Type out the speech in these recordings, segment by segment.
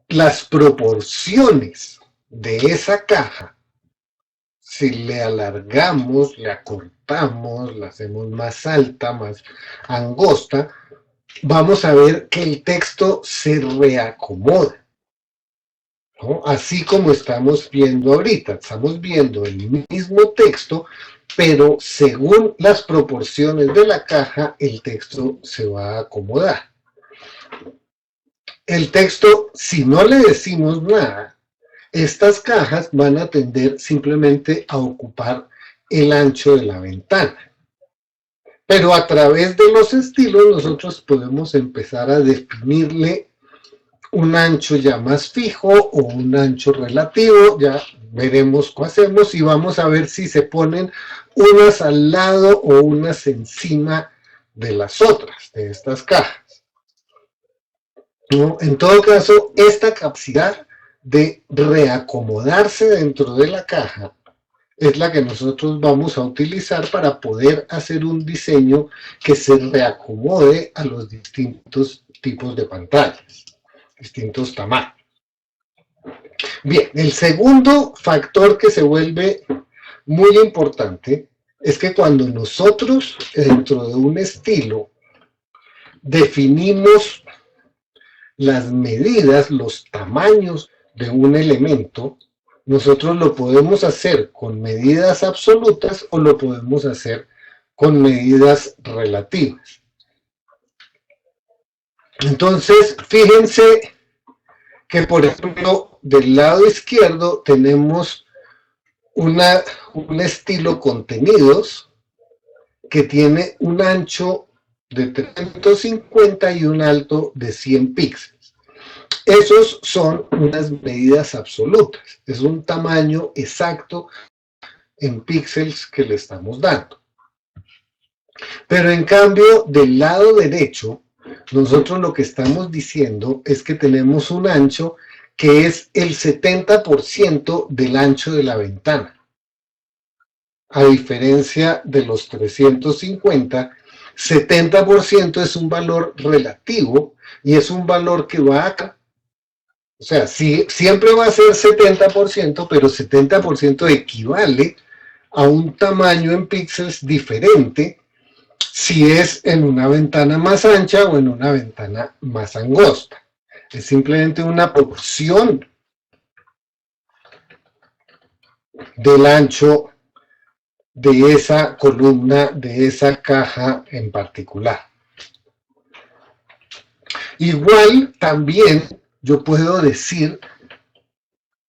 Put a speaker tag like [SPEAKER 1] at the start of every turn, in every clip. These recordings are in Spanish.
[SPEAKER 1] las proporciones de esa caja, si le alargamos, le acortamos, la hacemos más alta, más angosta, vamos a ver que el texto se reacomoda, ¿no? Así como estamos viendo ahorita, estamos viendo el mismo texto, pero según las proporciones de la caja, el texto se va a acomodar. El texto, si no le decimos nada, estas cajas van a tender simplemente a ocupar el ancho de la ventana. Pero a través de los estilos nosotros podemos empezar a definirle un ancho ya más fijo o un ancho relativo, ya veremos qué hacemos y vamos a ver si se ponen unas al lado o unas encima de las otras, de estas cajas, ¿no? En todo caso, esta capacidad de reacomodarse dentro de la caja es la que nosotros vamos a utilizar para poder hacer un diseño que se reacomode a los distintos tipos de pantallas, distintos tamaños. Bien, el segundo factor que se vuelve muy importante es que cuando nosotros dentro de un estilo definimos las medidas, los tamaños de un elemento, nosotros lo podemos hacer con medidas absolutas o lo podemos hacer con medidas relativas. Entonces, fíjense que, por ejemplo, del lado izquierdo tenemos un estilo contenidos que tiene un ancho de 350 y un alto de 100 píxeles. Esos son unas medidas absolutas, es un tamaño exacto en píxeles que le estamos dando. Pero en cambio, del lado derecho, nosotros lo que estamos diciendo es que tenemos un ancho que es el 70% del ancho de la ventana. A diferencia de los 350, 70% es un valor relativo y es un valor que va acá. O sea, sí, siempre va a ser 70%, pero 70% equivale a un tamaño en píxeles diferente si es en una ventana más ancha o en una ventana más angosta. Es simplemente una proporción del ancho de esa columna, de esa caja en particular. Igual también yo puedo decir,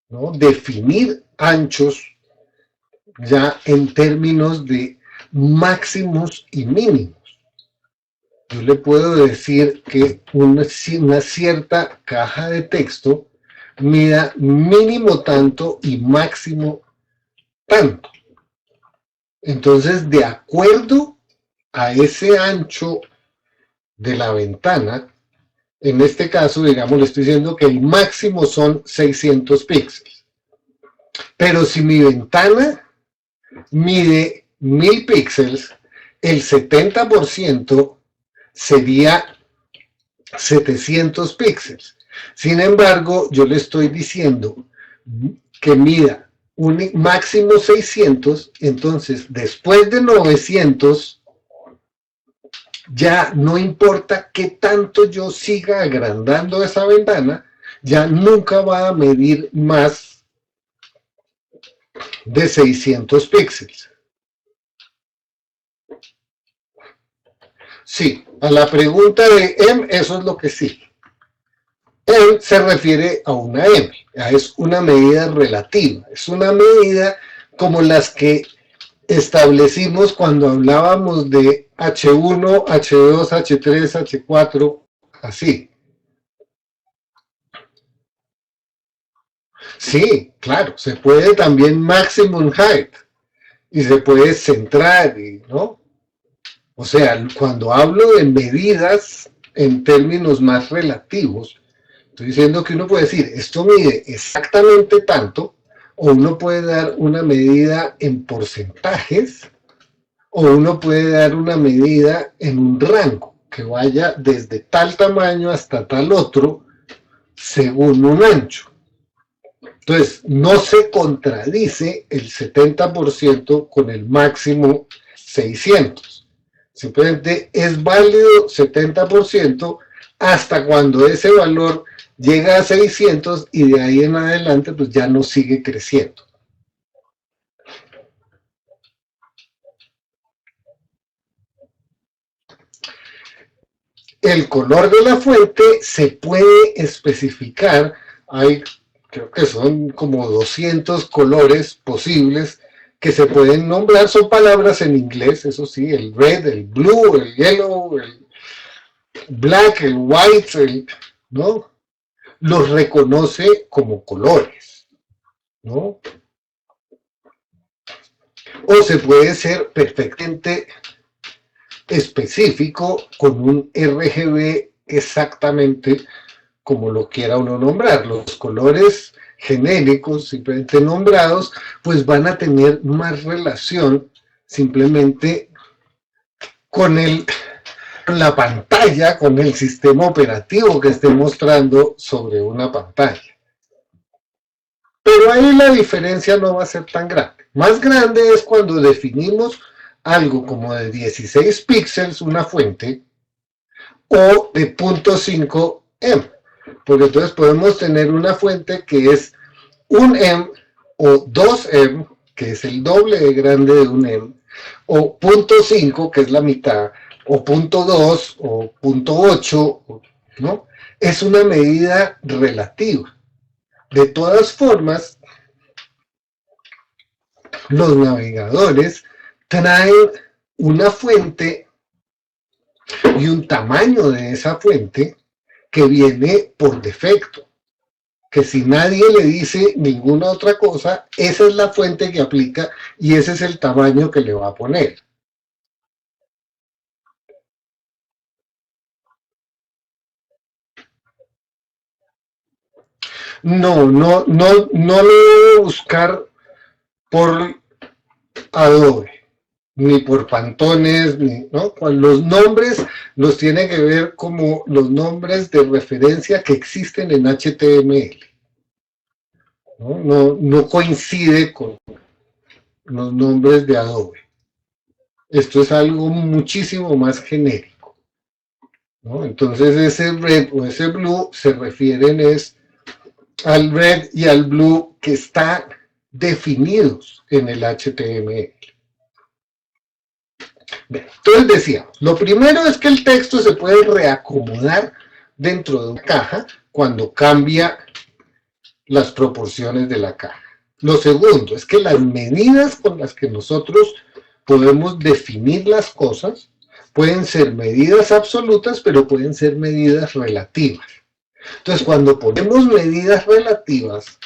[SPEAKER 1] ¿no?, definir anchos ya en términos de máximos y mínimos. Yo le puedo decir que una cierta caja de texto mida mínimo tanto y máximo tanto. Entonces, de acuerdo a ese ancho de la ventana, en este caso, digamos, le estoy diciendo que el máximo son 600 píxeles. Pero si mi ventana mide 1000 píxeles, el 70% sería 700 píxeles. Sin embargo, yo le estoy diciendo que mida un máximo 600, entonces después de 900 ya no importa qué tanto yo siga agrandando esa ventana, ya nunca va a medir más de 600 píxeles. Sí, a la pregunta de M, eso es lo que sí. M se refiere a una M, es una medida relativa, es una medida como las que establecimos cuando hablábamos de H1, H2, H3, H4, así. Sí, claro, se puede también maximum height y se puede centrar, ¿no? O sea, cuando hablo de medidas en términos más relativos, estoy diciendo que uno puede decir, esto mide exactamente tanto, o uno puede dar una medida en porcentajes, o uno puede dar una medida en un rango, que vaya desde tal tamaño hasta tal otro según un ancho. Entonces, no se contradice el 70% con el máximo 600. Simplemente es válido 70% hasta cuando ese valor llega a 600 y de ahí en adelante pues ya no sigue creciendo. El color de la fuente se puede especificar, hay creo que son como 200 colores posibles que se pueden nombrar, son palabras en inglés, eso sí, el red, el blue, el yellow, el black, el white, ¿no? Los reconoce como colores, ¿no? O se puede ser perfectamente específico con un RGB exactamente como lo quiera uno nombrar. Los colores genéricos, simplemente nombrados, pues van a tener más relación simplemente con la pantalla, con el sistema operativo que esté mostrando sobre una pantalla. Pero ahí la diferencia no va a ser tan grande. Más grande es cuando definimos algo como de 16 píxeles, una fuente, o de 0.5 em. Porque entonces podemos tener una fuente que es 1 em o 2 em, que es el doble de grande de 1 em, o 0.5, que es la mitad, o 0.2 o 0.8, ¿no? Es una medida relativa. De todas formas, los navegadores traen una fuente y un tamaño de esa fuente que viene por defecto, que si nadie le dice ninguna otra cosa, esa es la fuente que aplica y ese es el tamaño que le va a poner. No lo debo buscar por Adobe, ni por Pantones, ¿no? Los nombres los tiene que ver como los nombres de referencia que existen en HTML. No coincide con los nombres de Adobe. Esto es algo muchísimo más genérico, ¿no? Entonces ese red o ese blue se refieren al red y al blue que están definidos en el HTML. Entonces decíamos, lo primero es que el texto se puede reacomodar dentro de una caja cuando cambia las proporciones de la caja. Lo segundo es que las medidas con las que nosotros podemos definir las cosas pueden ser medidas absolutas, pero pueden ser medidas relativas. Entonces, cuando ponemos medidas relativas,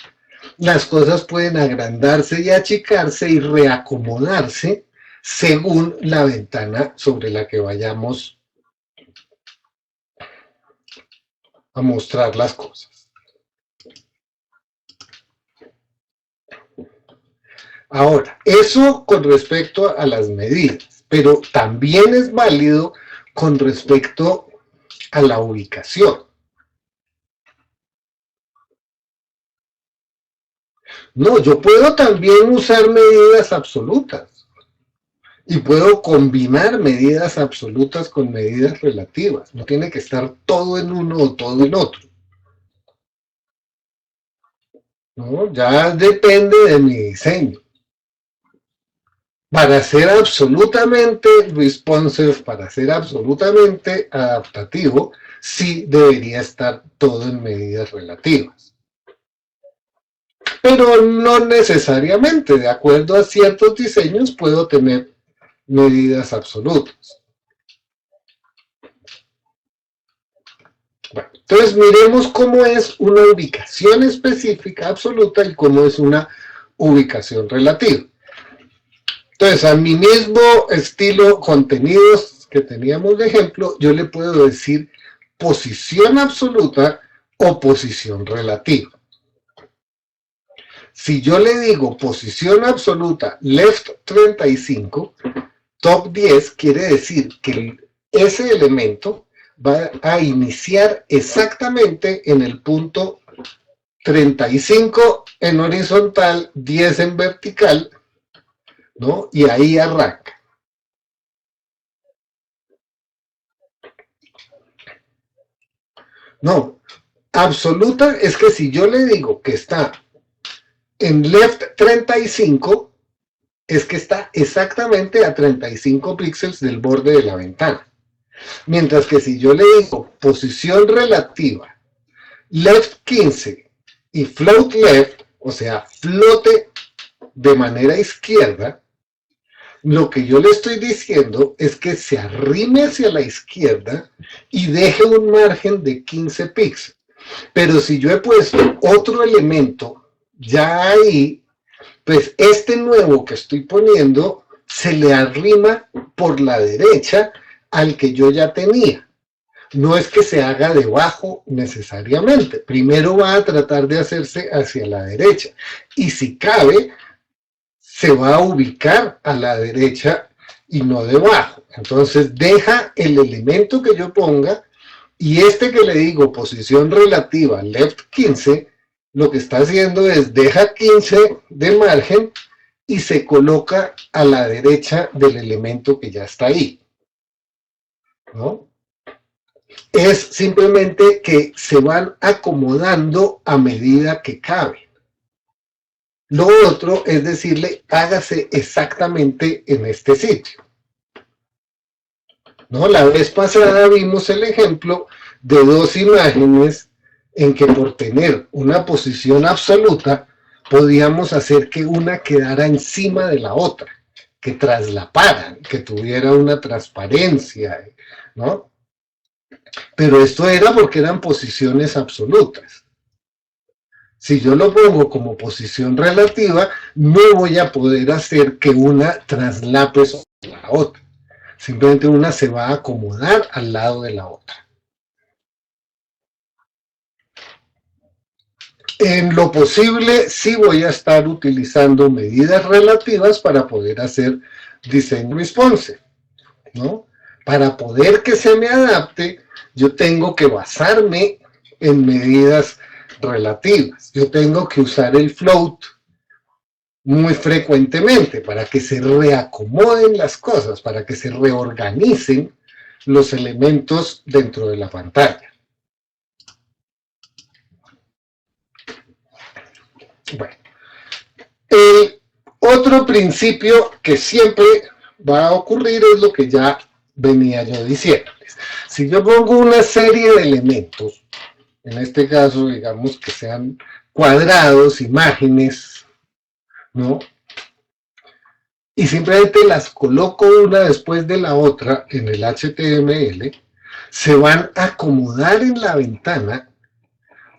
[SPEAKER 1] las cosas pueden agrandarse y achicarse y reacomodarse según la ventana sobre la que vayamos a mostrar las cosas. Ahora, eso con respecto a las medidas, pero también es válido con respecto a la ubicación. No, yo puedo también usar medidas absolutas y puedo combinar medidas absolutas con medidas relativas. No tiene que estar todo en uno o todo en otro, ¿no? Ya depende de mi diseño. Para ser absolutamente responsive, para ser absolutamente adaptativo, sí debería estar todo en medidas relativas. Pero no necesariamente, de acuerdo a ciertos diseños puedo tener medidas absolutas. Bueno, entonces miremos cómo es una ubicación específica absoluta y cómo es una ubicación relativa. Entonces, a mi mismo estilo contenidos que teníamos de ejemplo, yo le puedo decir posición absoluta o posición relativa. Si yo le digo posición absoluta left 35, top 10 quiere decir que ese elemento va a iniciar exactamente en el punto 35 en horizontal, 10 en vertical, ¿no? Y ahí arranca. No, absoluta es que si yo le digo que está en left 35, es que está exactamente a 35 píxeles del borde de la ventana. Mientras que si yo le digo posición relativa, left 15 y float left, o sea, flote de manera izquierda, lo que yo le estoy diciendo es que se arrime hacia la izquierda y deje un margen de 15 píxeles. Pero si yo he puesto otro elemento ya ahí, pues este nuevo que estoy poniendo se le arrima por la derecha al que yo ya tenía. No es que se haga debajo necesariamente. Primero va a tratar de hacerse hacia la derecha. Y si cabe, se va a ubicar a la derecha y no debajo. Entonces deja el elemento que yo ponga y este que le digo posición relativa left 15, lo que está haciendo es deja 15 de margen y se coloca a la derecha del elemento que ya está ahí, ¿no? Es simplemente que se van acomodando a medida que cabe. Lo otro es decirle, hágase exactamente en este sitio, ¿no? La vez pasada vimos el ejemplo de dos imágenes en que por tener una posición absoluta podíamos hacer que una quedara encima de la otra, que traslaparan, que tuviera una transparencia, ¿no? Pero esto era porque eran posiciones absolutas. Si yo lo pongo como posición relativa, no voy a poder hacer que una traslape sobre la otra. Simplemente una se va a acomodar al lado de la otra. En lo posible, sí voy a estar utilizando medidas relativas para poder hacer diseño responsive, ¿no? Para poder que se me adapte, yo tengo que basarme en medidas relativas. Yo tengo que usar el float muy frecuentemente para que se reacomoden las cosas, para que se reorganicen los elementos dentro de la pantalla. Bueno, el otro principio que siempre va a ocurrir es lo que ya venía yo diciéndoles. Si yo pongo una serie de elementos, en este caso digamos que sean cuadrados, imágenes, ¿no? Y simplemente las coloco una después de la otra en el HTML, se van a acomodar en la ventana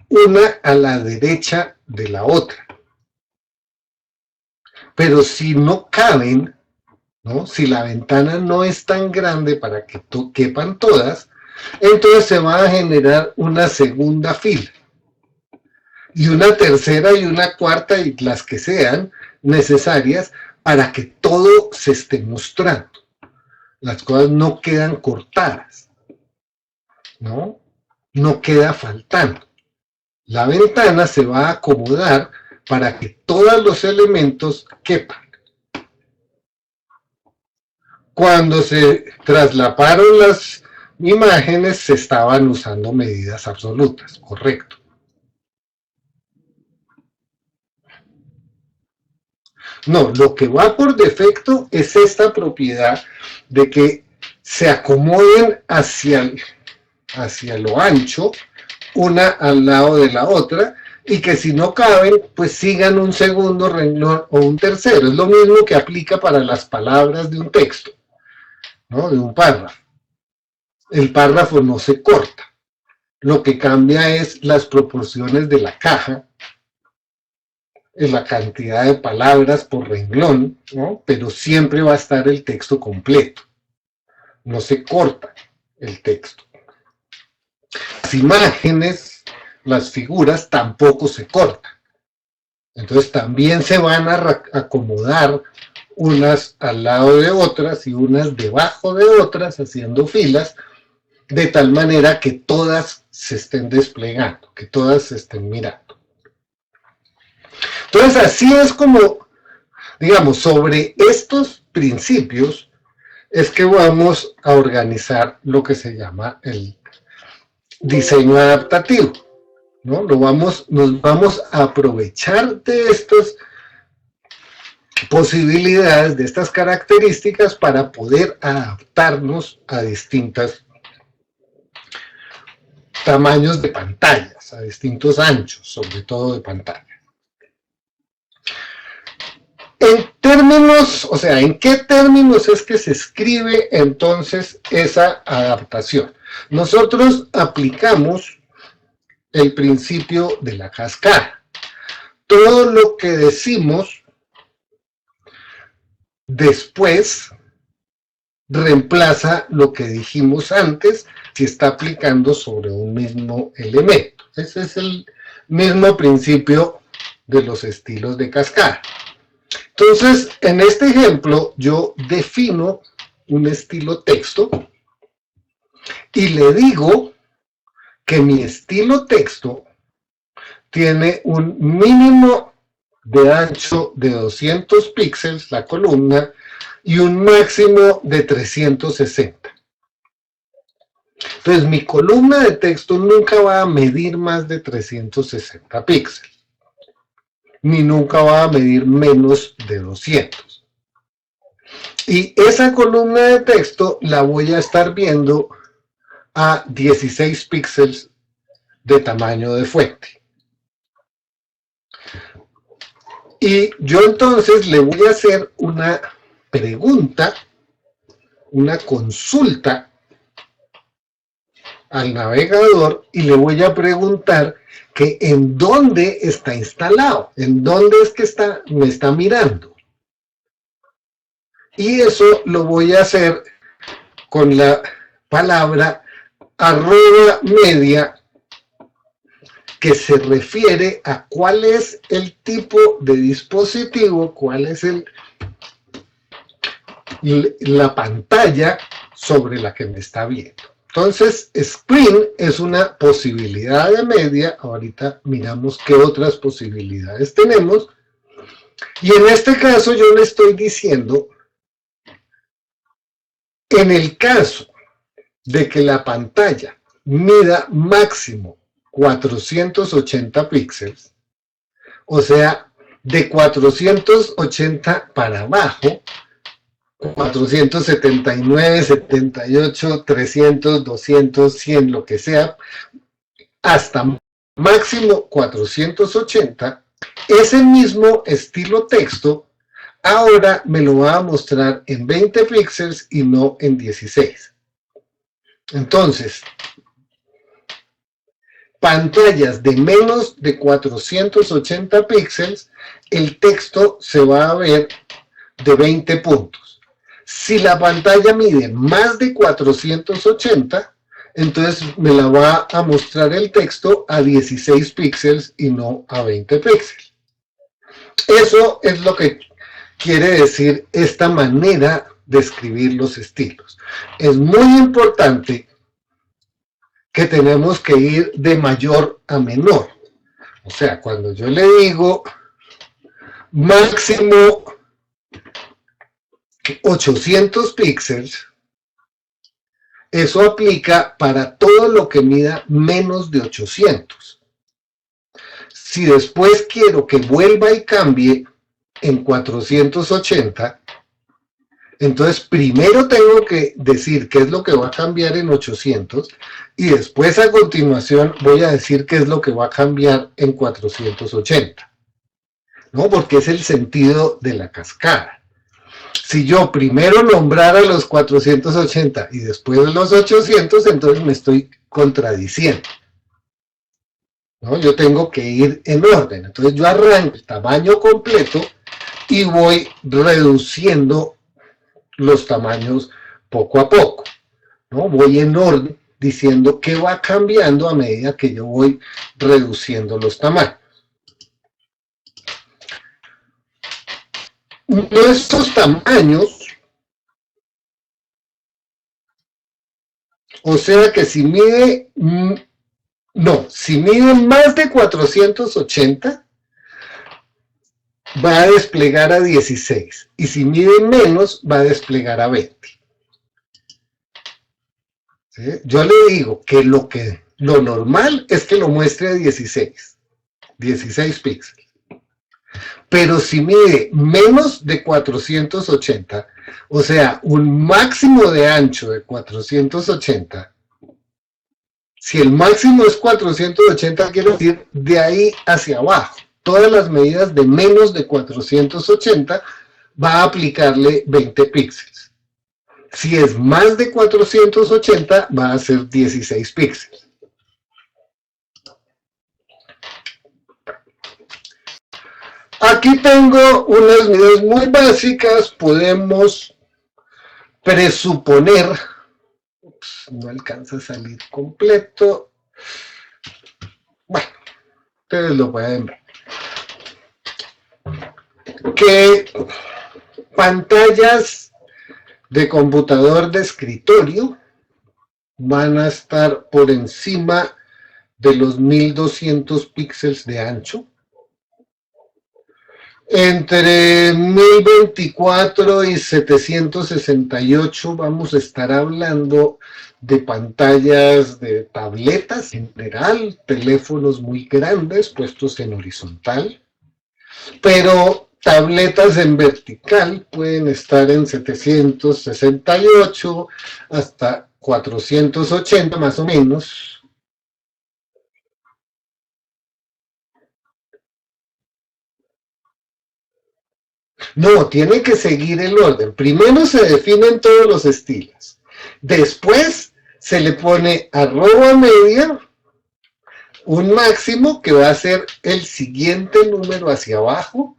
[SPEAKER 1] una a la derecha de la otra. Pero si no caben, ¿no? Si la ventana no es tan grande para que quepan todas, entonces se va a generar una segunda fila. Y una tercera y una cuarta y las que sean necesarias para que todo se esté mostrando. Las cosas no quedan cortadas, ¿no? No queda faltando. La ventana se va a acomodar para que todos los elementos quepan. Cuando se traslaparon las imágenes, se estaban usando medidas absolutas, correcto. No, lo que va por defecto es esta propiedad de que se acomoden hacia lo ancho, una al lado de la otra, y que si no caben, pues sigan un segundo renglón o un tercero. Es lo mismo que aplica para las palabras de un texto, ¿no? De un párrafo. El párrafo no se corta. Lo que cambia es las proporciones de la caja, en la cantidad de palabras por renglón, ¿no? Pero siempre va a estar el texto completo. No se corta el texto. Las imágenes, las figuras tampoco se cortan. Entonces también se van a acomodar unas al lado de otras y unas debajo de otras, haciendo filas, de tal manera que todas se estén desplegando, que todas se estén mirando. Entonces, así es como, digamos, sobre estos principios es que vamos a organizar lo que se llama el diseño adaptativo, ¿no? Nos vamos a aprovechar de estas posibilidades, de estas características para poder adaptarnos a distintos tamaños de pantallas, a distintos anchos, sobre todo de pantalla. En términos, o sea, ¿en qué términos es que se escribe entonces esa adaptación? Nosotros aplicamos el principio de la cascada. Todo lo que decimos después reemplaza lo que dijimos antes si está aplicando sobre un mismo elemento. Ese es el mismo principio de los estilos de cascada. Entonces, en este ejemplo, yo defino un estilo texto y le digo que mi estilo texto tiene un mínimo de ancho de 200 píxeles, la columna, y un máximo de 360. Entonces, mi columna de texto nunca va a medir más de 360 píxeles, ni nunca va a medir menos de 200. Y esa columna de texto la voy a estar viendo a 16 píxeles de tamaño de fuente. Y yo entonces le voy a hacer una pregunta, una consulta al navegador y le voy a preguntar que en dónde está instalado, en dónde es que me está mirando. Y eso lo voy a hacer con la palabra @media, que se refiere a cuál es el tipo de dispositivo, cuál es la pantalla sobre la que me está viendo. Entonces, screen es una posibilidad de media. Ahorita miramos qué otras posibilidades tenemos. Y en este caso yo le estoy diciendo, en el caso de que la pantalla mida máximo 480 píxeles, o sea, de 480 para abajo, 479, 78, 300, 200, 100, lo que sea, hasta máximo 480, ese mismo estilo texto ahora me lo va a mostrar en 20 píxeles y no en 16. Entonces, pantallas de menos de 480 píxeles, el texto se va a ver de 20 puntos. Si la pantalla mide más de 480, entonces me la va a mostrar el texto a 16 píxeles y no a 20 píxeles. Eso es lo que quiere decir esta manera de escribir los estilos. Es muy importante que tenemos que ir de mayor a menor. O sea, cuando yo le digo máximo 800 píxeles, eso aplica para todo lo que mida menos de 800. Si después quiero que vuelva y cambie en 480, entonces primero tengo que decir qué es lo que va a cambiar en 800 y después a continuación voy a decir qué es lo que va a cambiar en 480, ¿no? Porque es el sentido de la cascada. Si yo primero nombrara los 480 y después los 800, entonces me estoy contradiciendo, ¿no? Yo tengo que ir en orden. Entonces yo arranco el tamaño completo y voy reduciendo los tamaños poco a poco, ¿no? Voy en orden diciendo que va cambiando a medida que yo voy reduciendo los tamaños. nuestros tamaños, o sea que si mide, si mide más de 480, va a desplegar a 16, y si mide menos, va a desplegar a 20. ¿Sí? Yo le digo que lo normal es que lo muestre a 16 píxeles. Pero si mide menos de 480, o sea, un máximo de ancho de 480, si el máximo es 480, quiere decir de ahí hacia abajo. Todas las medidas de menos de 480 va a aplicarle 20 píxeles. Si es más de 480, va a ser 16 píxeles. Aquí tengo unas medidas muy básicas. Podemos presuponer, no alcanza a salir completo. Bueno, ustedes lo pueden ver. Que pantallas de computador de escritorio van a estar por encima de los 1200 píxeles de ancho. Entre 1024 y 768 vamos a estar hablando de pantallas de tabletas en general, teléfonos muy grandes puestos en horizontal, pero tabletas en vertical pueden estar en 768 hasta 480 más o menos. No, tiene que seguir el orden. Primero se definen todos los estilos. Después se le pone arroba media, un máximo que va a ser el siguiente número hacia abajo,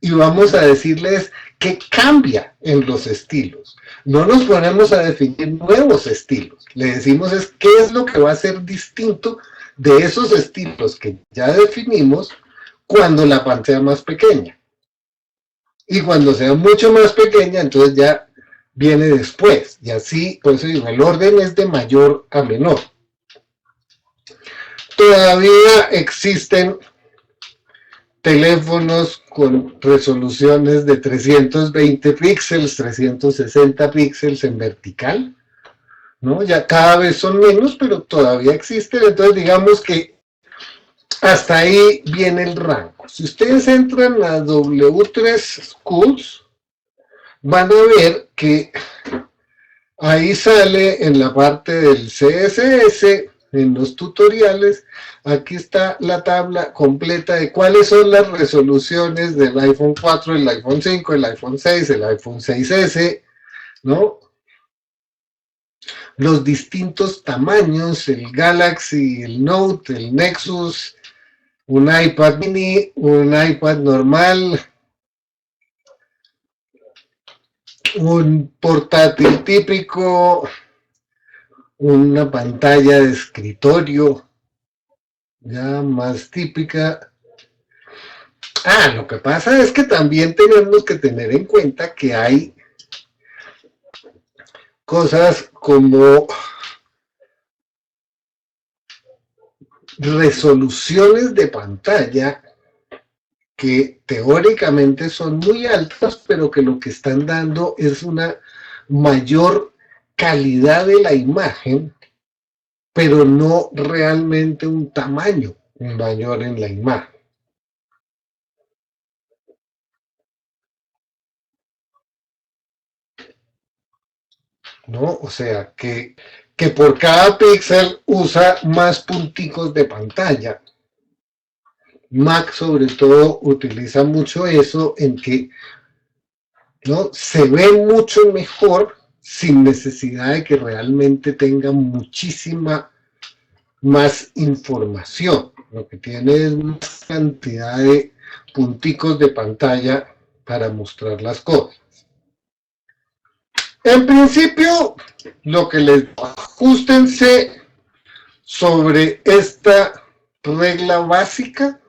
[SPEAKER 1] y vamos a decirles qué cambia en los estilos. No nos ponemos a definir nuevos estilos. Le decimos es qué es lo que va a ser distinto de esos estilos que ya definimos cuando la pantalla sea más pequeña. Y cuando sea mucho más pequeña, entonces ya viene después. Y así, por eso digo, el orden es de mayor a menor. Todavía existen teléfonos con resoluciones de 320 píxeles, 360 píxeles en vertical, ¿no? Ya cada vez son menos, pero todavía existen. Entonces digamos que hasta ahí viene el rango. Si ustedes entran a W3 Schools, van a ver que ahí sale en la parte del CSS, en los tutoriales, aquí está la tabla completa de cuáles son las resoluciones del iPhone 4, el iPhone 5, el iPhone 6, el iPhone 6S, ¿no? Los distintos tamaños, el Galaxy, el Note, el Nexus, un iPad mini, un iPad normal, un portátil típico, una pantalla de escritorio, ya más típica. Lo que pasa es que también tenemos que tener en cuenta que hay cosas como resoluciones de pantalla que teóricamente son muy altas, pero que lo que están dando es una mayor calidad de la imagen, pero no realmente un tamaño mayor en la imagen. ¿No? O sea, que por cada píxel usa más punticos de pantalla. Mac sobre todo utiliza mucho eso, en que, ¿no?, se ve mucho mejor sin necesidad de que realmente tenga muchísima más información. Lo que tiene es más cantidad de punticos de pantalla para mostrar las cosas. En principio, lo que les ajustense sobre esta regla básica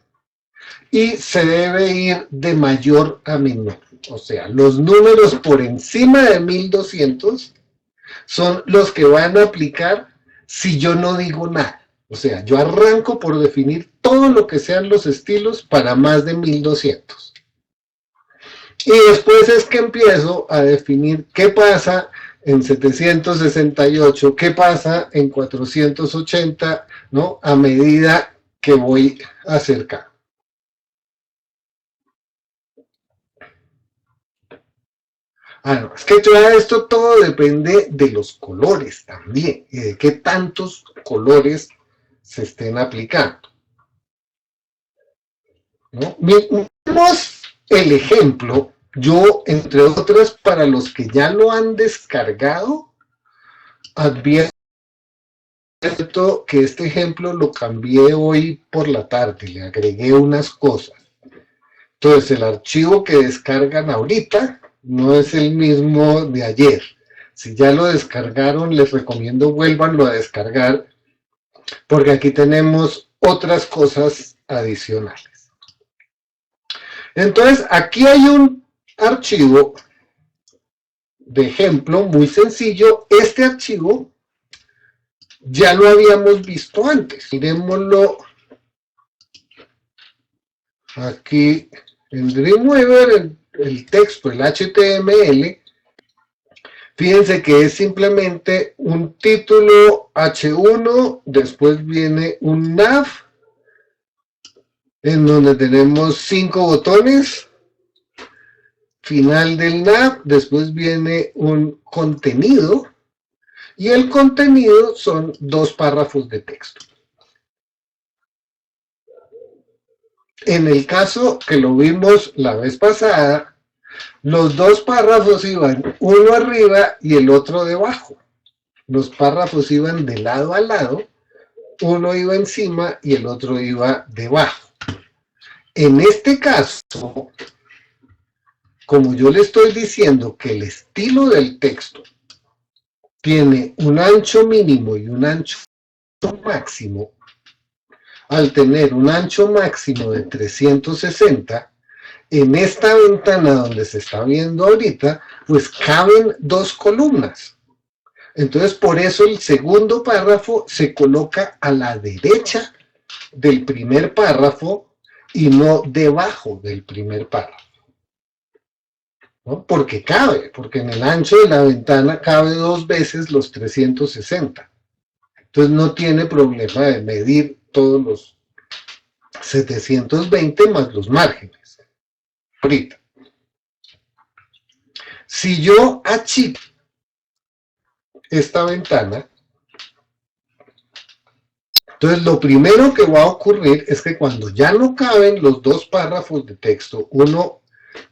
[SPEAKER 1] y se debe ir de mayor a menor. O sea, los números por encima de 1200 son los que van a aplicar si yo no digo nada. O sea, yo arranco por definir todo lo que sean los estilos para más de 1200. Y después es que empiezo a definir qué pasa en 768, qué pasa en 480, ¿no? A medida que voy acercando. No, es que ya esto todo depende de los colores también y de qué tantos colores se estén aplicando, ¿no? Miremos el ejemplo. Yo, entre otras, para los que ya lo han descargado, advierto que este ejemplo lo cambié hoy por la tarde, le agregué unas cosas. Entonces, el archivo que descargan ahorita no es el mismo de ayer. Si ya lo descargaron, les recomiendo vuélvanlo a descargar, porque aquí tenemos otras cosas adicionales. Entonces, aquí hay un archivo de ejemplo muy sencillo. Este archivo ya lo habíamos visto antes. Miremoslo aquí en Dreamweaver, el texto, el HTML. Fíjense que es simplemente un título H1, después viene un nav, en donde tenemos 5 botones, final del nav, después viene un contenido, y el contenido son 2 párrafos de texto. En el caso que lo vimos la vez pasada, los 2 párrafos iban uno arriba y el otro debajo. Los párrafos iban de lado a lado, uno iba encima y el otro iba debajo. En este caso, como yo le estoy diciendo que el estilo del texto tiene un ancho mínimo y un ancho máximo, al tener un ancho máximo de 360, en esta ventana donde se está viendo ahorita, pues caben 2 columnas. Entonces, por eso el segundo párrafo se coloca a la derecha del primer párrafo y no debajo del primer párrafo, ¿no? Porque cabe, porque en el ancho de la ventana cabe 2 veces los 360. Entonces no tiene problema de medir todos los 720 más los márgenes. Ahorita, si yo achico esta ventana, entonces lo primero que va a ocurrir es que cuando ya no caben los 2 párrafos de texto, uno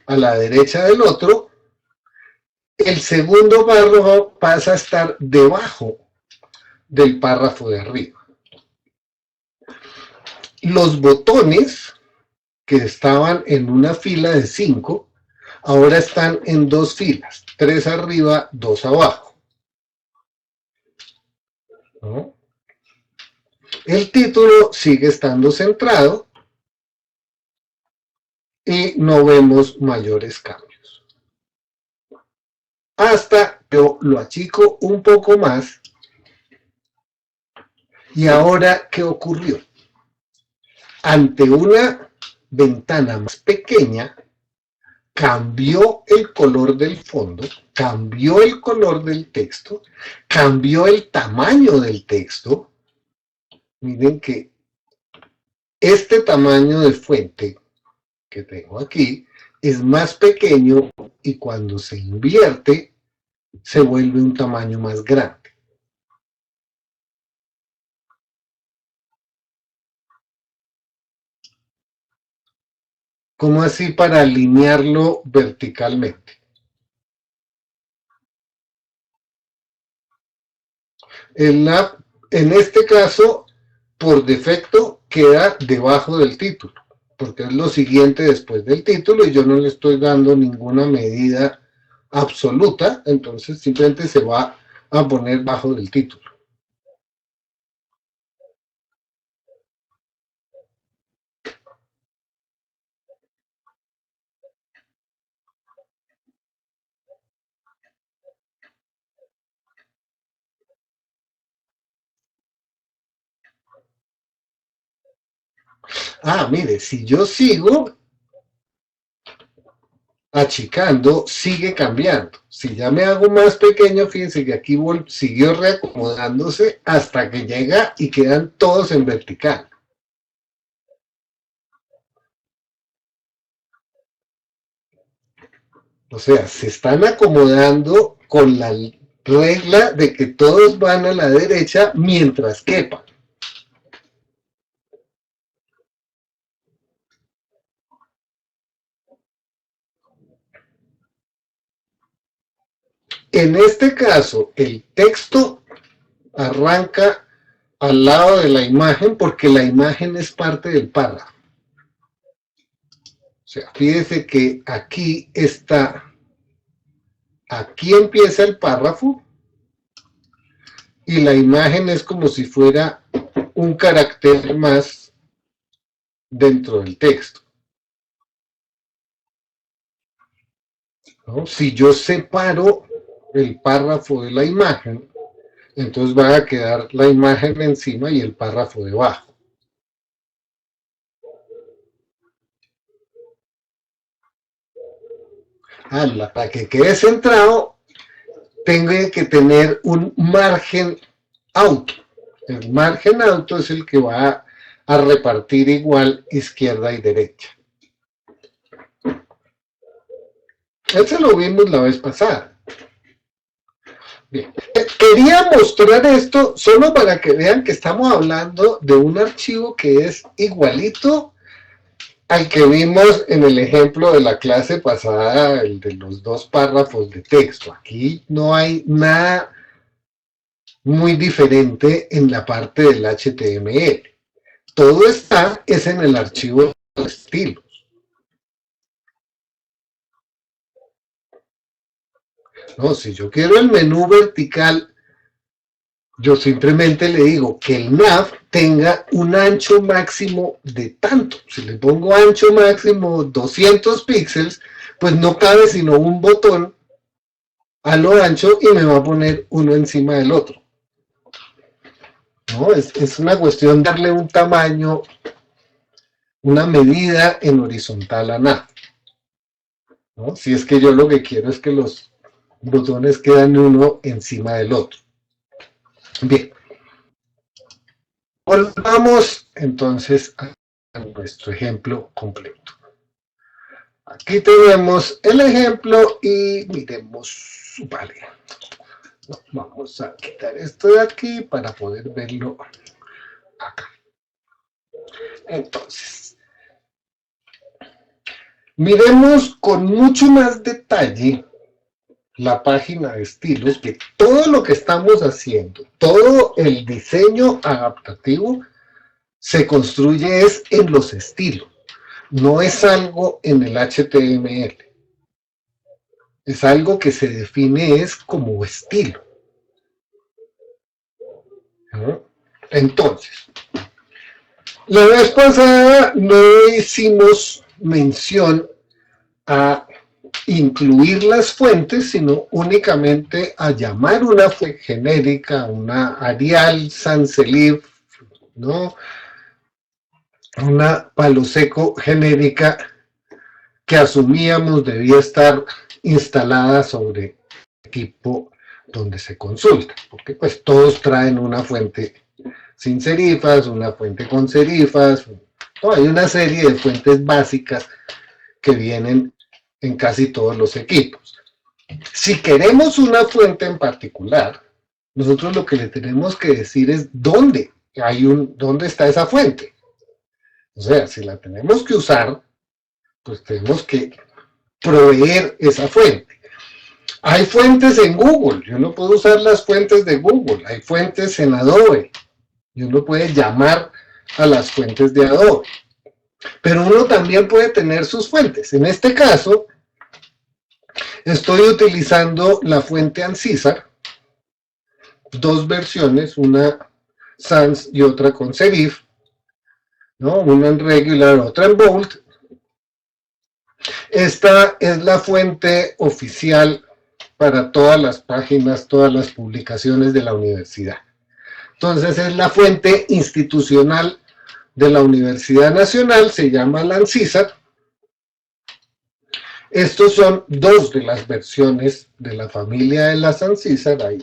[SPEAKER 1] a la derecha del otro, el segundo párrafo pasa a estar debajo del párrafo de arriba. Los botones que estaban en una fila de 5, ahora están en 2 filas, 3 arriba, 2 abajo, ¿no? El título sigue estando centrado y no vemos mayores cambios. Hasta yo lo achico un poco más. Y ahora, ¿qué ocurrió? Ante una ventana más pequeña, cambió el color del fondo, cambió el color del texto, cambió el tamaño del texto. Miren que este tamaño de fuente que tengo aquí es más pequeño y cuando se invierte se vuelve un tamaño más grande. ¿Cómo así para alinearlo verticalmente? En este caso, por defecto, queda debajo del título, porque es lo siguiente después del título y yo no le estoy dando ninguna medida absoluta, entonces simplemente se va a poner bajo del título. Ah, mire, si yo sigo achicando, sigue cambiando. Si ya me hago más pequeño, fíjense que aquí siguió reacomodándose hasta que llega y quedan todos en vertical. O sea, se están acomodando con la regla de que todos van a la derecha mientras quepan. En este caso, el texto arranca al lado de la imagen porque la imagen es parte del párrafo. O sea, fíjese que aquí está, aquí empieza el párrafo y la imagen es como si fuera un carácter más dentro del texto, ¿no? Si yo separo el párrafo de la imagen, entonces va a quedar la imagen encima y el párrafo debajo. Para que quede centrado, tengo que tener un margen auto. El margen auto es el que va a repartir igual izquierda y derecha. Eso lo vimos la vez pasada. Bien. Quería mostrar esto solo para que vean que estamos hablando de un archivo que es igualito al que vimos en el ejemplo de la clase pasada, el de los dos párrafos de texto. Aquí no hay nada muy diferente en la parte del HTML. Todo está es en el archivo de estilos. No, si yo quiero el menú vertical, yo simplemente le digo que el nav tenga un ancho máximo de tanto. Si le pongo ancho máximo 200 píxeles, pues no cabe sino un botón a lo ancho y me va a poner uno encima del otro. ¿No? Es una cuestión de darle un tamaño, una medida en horizontal a nav. ¿No? Si es que yo lo que quiero es que los botones quedan uno encima del otro. Bien. Volvamos entonces a nuestro ejemplo completo. Aquí tenemos el ejemplo y miremos, vale, vamos a quitar esto de aquí para poder verlo acá. Entonces, miremos con mucho más detalle la página de estilos, que todo lo que estamos haciendo, todo el diseño adaptativo se construye es en los estilos. No es algo en el HTML. Es algo que se define es como estilo. ¿No? Entonces, la vez pasada no hicimos mención a incluir las fuentes, sino únicamente a llamar una fuente genérica, una Arial sans serif, ¿no? Una palo seco genérica que asumíamos debía estar instalada sobre el equipo donde se consulta, porque pues todos traen una fuente sin serifas, una fuente con serifas, ¿no? Hay una serie de fuentes básicas que vienen en casi todos los equipos. Si queremos una fuente en particular, nosotros lo que le tenemos que decir es dónde está esa fuente. O sea, si la tenemos que usar, pues tenemos que proveer esa fuente. Hay fuentes en Google, yo no puedo usar las fuentes de Google. Hay fuentes en Adobe, y uno puede llamar a las fuentes de Adobe. Pero uno también puede tener sus fuentes. En este caso, estoy utilizando la fuente Ancisar, dos versiones, una sans y otra con serif, ¿no? Una en regular, otra en bold. Esta es la fuente oficial para todas las páginas, todas las publicaciones de la universidad. Entonces es la fuente institucional de la Universidad Nacional, se llama Landsat. Estos son dos de las versiones de la familia de la Landsat. Hay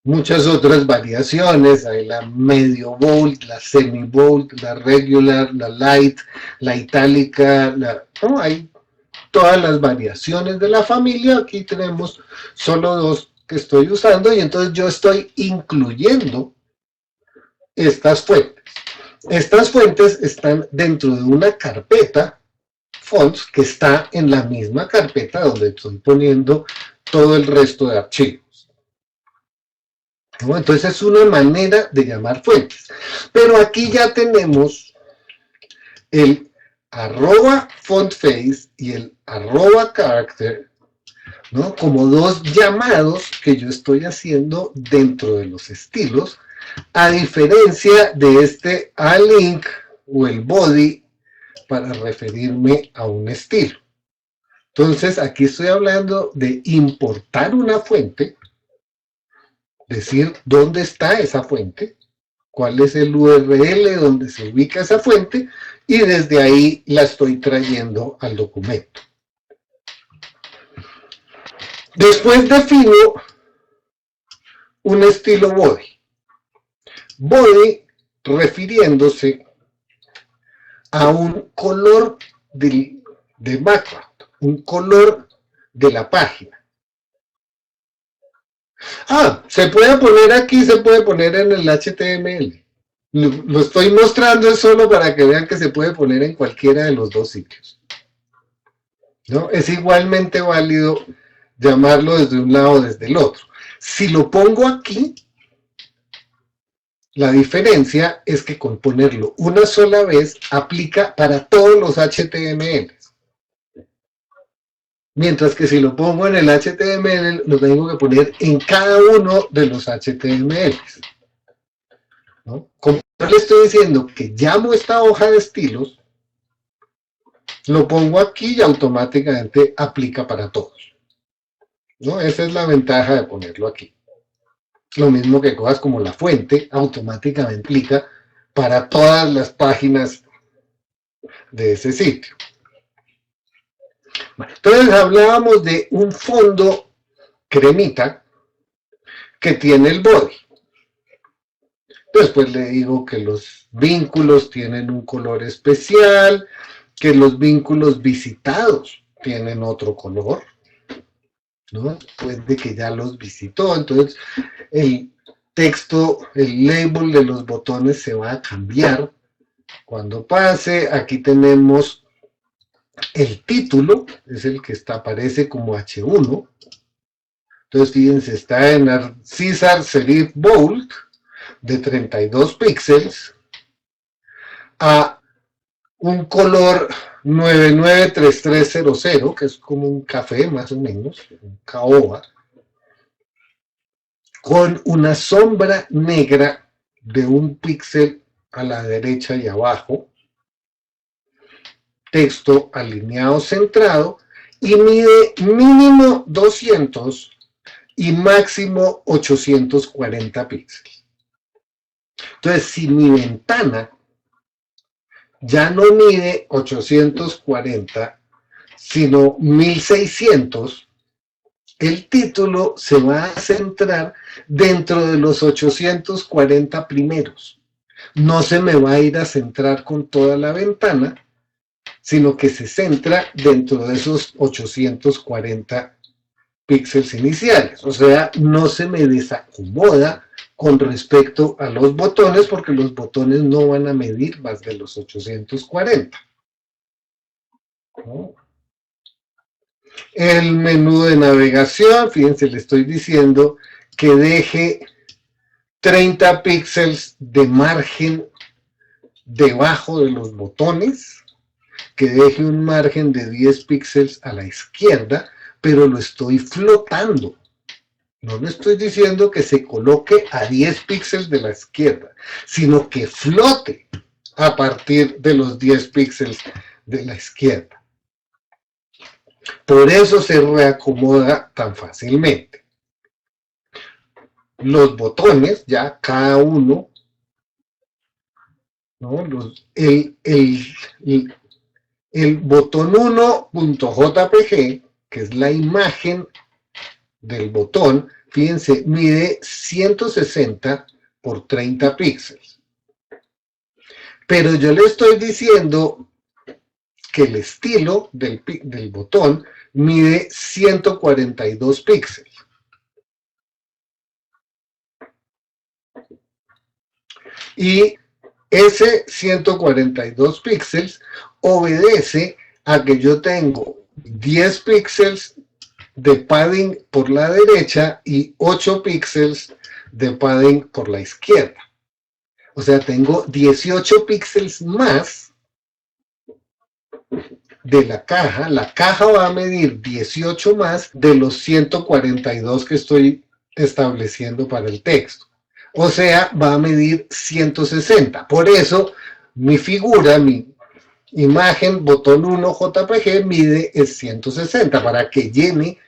[SPEAKER 1] muchas otras variaciones, hay la medio volt, la semi volt, la regular, la light, la itálica, no, hay todas las variaciones de la familia. Aquí tenemos solo dos que estoy usando y entonces yo estoy incluyendo estas fuentes. Estas fuentes están dentro de una carpeta fonts que está en la misma carpeta donde estoy poniendo todo el resto de archivos. ¿No? Entonces es una manera de llamar fuentes. Pero aquí ya tenemos el @fontface y el @character, ¿no? Como dos llamados que yo estoy haciendo dentro de los estilos, a diferencia de este alink o el body para referirme a un estilo. Entonces aquí estoy hablando de importar una fuente, decir dónde está esa fuente, cuál es el URL donde se ubica esa fuente, y desde ahí la estoy trayendo al documento. Después defino un estilo body. Body refiriéndose a un color de background, un color de la página. Se puede poner aquí, se puede poner en el HTML. Lo estoy mostrando solo para que vean que se puede poner en cualquiera de los dos sitios, ¿no? Es igualmente válido llamarlo desde un lado o desde el otro. Si lo pongo aquí, la diferencia es que con ponerlo una sola vez aplica para todos los HTML. Mientras que si lo pongo en el HTML, lo tengo que poner en cada uno de los HTML. ¿No? Como le estoy diciendo que llamo esta hoja de estilos, lo pongo aquí y automáticamente aplica para todos, ¿no? Esa es la ventaja de ponerlo aquí. Lo mismo que cosas como la fuente, automáticamente aplica para todas las páginas de ese sitio. Bueno, entonces hablábamos de un fondo cremita que tiene el body. Después le digo que los vínculos tienen un color especial, que los vínculos visitados tienen otro color, ¿no? Después de que ya los visitó, entonces el texto, el label de los botones se va a cambiar cuando pase. Aquí tenemos el título, es el que aparece como H1. Entonces fíjense, está en Caesar Serif Bold de 32 píxeles a un color 993300, que es como un café más o menos, un caoba, con una sombra negra de 1 píxel a la derecha y abajo, texto alineado centrado, y mide mínimo 200 y máximo 840 píxeles. Entonces, si mi ventana ya no mide 840, sino 1600, el título se va a centrar dentro de los 840 primeros. No se me va a ir a centrar con toda la ventana, sino que se centra dentro de esos 840 píxeles iniciales. O sea, no se me desacomoda con respecto a los botones, porque los botones no van a medir más de los 840. ¿No? El menú de navegación, fíjense, le estoy diciendo que deje 30 píxeles de margen debajo de los botones, que deje un margen de 10 píxeles a la izquierda, pero lo estoy flotando. No le estoy diciendo que se coloque a 10 píxeles de la izquierda, sino que flote a partir de los 10 píxeles de la izquierda. Por eso se reacomoda tan fácilmente. Los botones, ya cada uno ¿no? El botón 1.jpg, que es la imagen del botón, fíjense, mide 160 por 30 píxeles. Pero yo le estoy diciendo que el estilo del botón mide 142 píxeles. Y ese 142 píxeles obedece a que yo tengo 10 píxeles de padding por la derecha y 8 píxeles de padding por la izquierda. O sea, tengo 18 píxeles más de la caja. La caja va a medir 18 más de los 142 que estoy estableciendo para el texto. O sea, va a medir 160. Por eso, mi figura, mi imagen, botón 1 JPG, mide 160 para que llene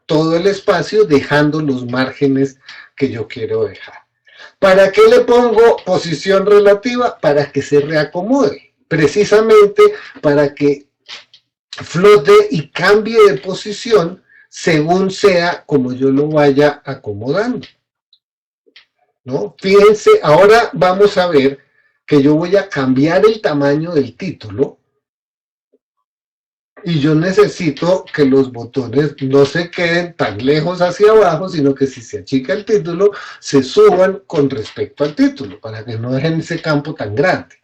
[SPEAKER 1] todo el espacio dejando los márgenes que yo quiero dejar. ¿Para qué le pongo posición relativa? Para que se reacomode, precisamente para que flote y cambie de posición según sea como yo lo vaya acomodando, ¿no? Fíjense, ahora vamos a ver que yo voy a cambiar el tamaño del título y yo necesito que los botones no se queden tan lejos hacia abajo, sino que si se achica el título, se suban con respecto al título, para que no dejen ese campo tan grande,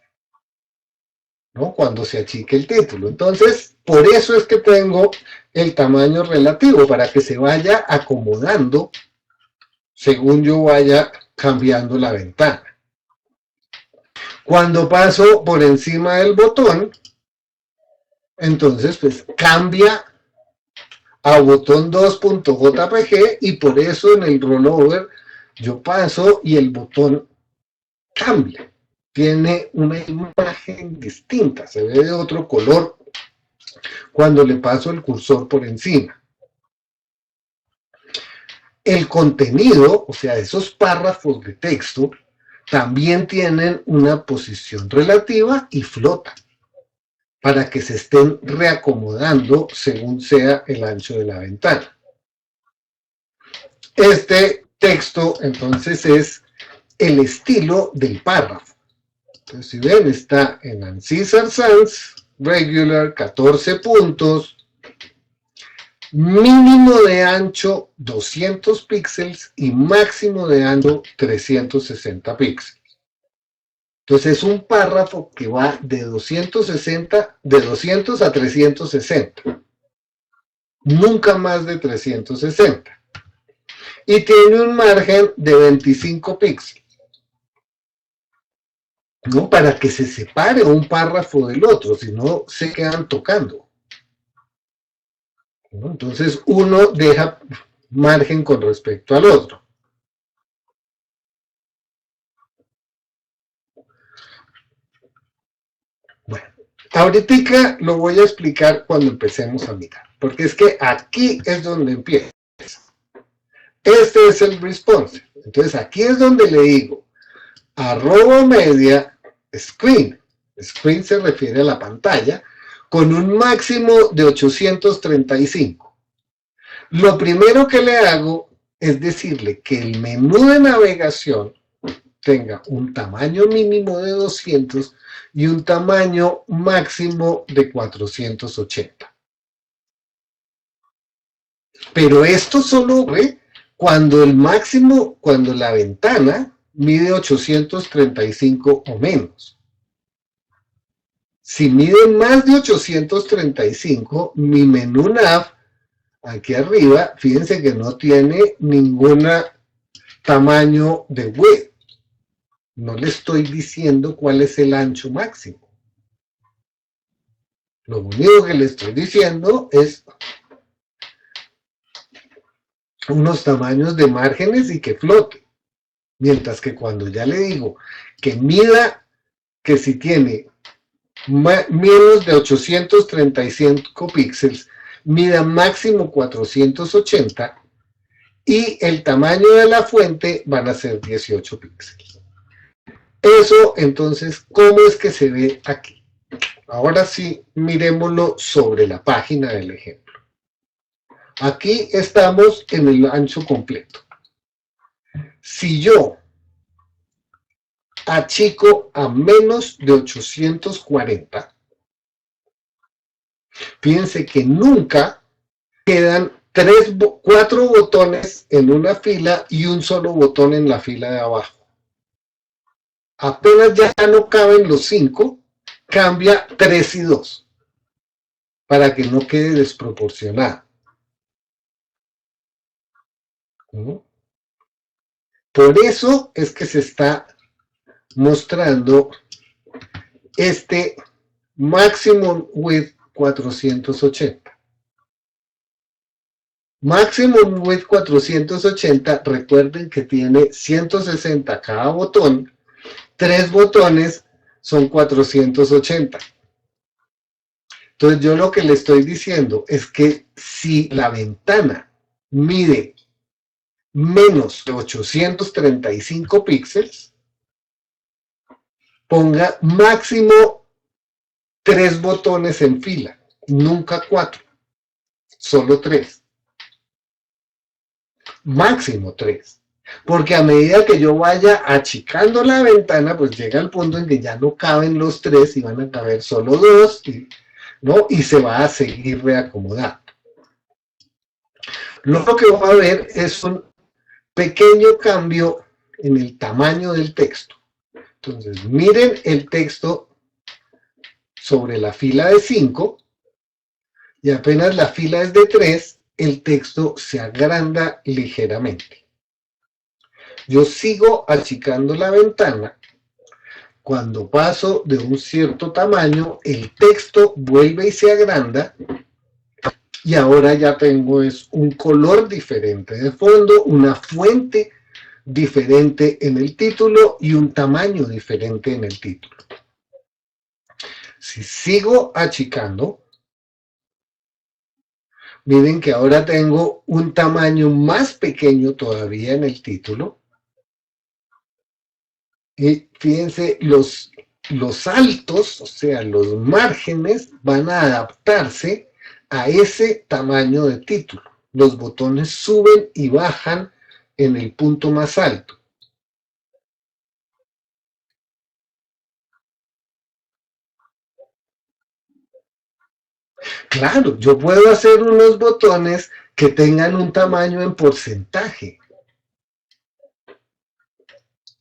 [SPEAKER 1] ¿no? Cuando se achique el título. Entonces, por eso es que tengo el tamaño relativo, para que se vaya acomodando según yo vaya cambiando la ventana. Cuando paso por encima del botón, entonces pues cambia a botón 2.jpg y por eso en el rollover yo paso y el botón cambia. Tiene una imagen distinta, se ve de otro color cuando le paso el cursor por encima. El contenido, o sea, esos párrafos de texto, también tienen una posición relativa y flotan, para que se estén reacomodando según sea el ancho de la ventana. Este texto, entonces, es el estilo del párrafo. Entonces, si ven, está en Ancestor Sans, Regular, 14 puntos, mínimo de ancho 200 píxeles y máximo de ancho 360 píxeles. Entonces es un párrafo que va de 200 a 360. Nunca más de 360. Y tiene un margen de 25 píxeles, ¿no? Para que se separe un párrafo del otro, si no se quedan tocando, ¿no? Entonces uno deja margen con respecto al otro. Bueno, ahorita lo voy a explicar cuando empecemos a mirar, porque es que aquí es donde empieza. Este es el response. Entonces aquí es donde le digo @media screen. Screen se refiere a la pantalla, con un máximo de 835. Lo primero que le hago es decirle que el menú de navegación tenga un tamaño mínimo de 200 y un tamaño máximo de 480. Pero esto solo ve cuando el máximo, cuando la ventana mide 835 o menos. Si mide más de 835, mi menú nav, aquí arriba, fíjense que no tiene ningún tamaño de width. No le estoy diciendo cuál es el ancho máximo. Lo único que le estoy diciendo es unos tamaños de márgenes y que flote. Mientras que cuando ya le digo que mida, que si tiene menos de 835 píxeles, mida máximo 480 y el tamaño de la fuente van a ser 18 píxeles. Eso, entonces, ¿cómo es que se ve aquí? Ahora sí, miremoslo sobre la página del ejemplo. Aquí estamos en el ancho completo. Si yo achico a menos de 840, fíjense que nunca quedan 4 botones en una fila y un solo botón en la fila de abajo. Apenas ya no caben los 5, cambia 3 y 2 para que no quede desproporcionado. ¿No? Por eso es que se está mostrando este maximum width 480. Maximum width 480, recuerden que tiene 160 cada botón, 3 botones son 480. Entonces yo lo que le estoy diciendo es que si la ventana mide menos de 835 píxeles, ponga máximo 3 botones en fila, nunca 4, solo 3. Máximo 3. Porque a medida que yo vaya achicando la ventana, pues llega el punto en que ya no caben los 3 y van a caber solo 2, ¿no? Y se va a seguir reacomodando. Lo que va a ver es un pequeño cambio en el tamaño del texto. Entonces, miren el texto sobre la fila de 5 y apenas la fila es de 3, el texto se agranda ligeramente. Yo sigo achicando la ventana. Cuando paso de un cierto tamaño, el texto vuelve y se agranda. Y ahora ya tengo un color diferente de fondo, una fuente diferente en el título y un tamaño diferente en el título. Si sigo achicando, miren que ahora tengo un tamaño más pequeño todavía en el título. Y fíjense, los altos, o sea, los márgenes, van a adaptarse a ese tamaño de título. Los botones suben y bajan en el punto más alto. Claro, yo puedo hacer unos botones que tengan un tamaño en porcentaje.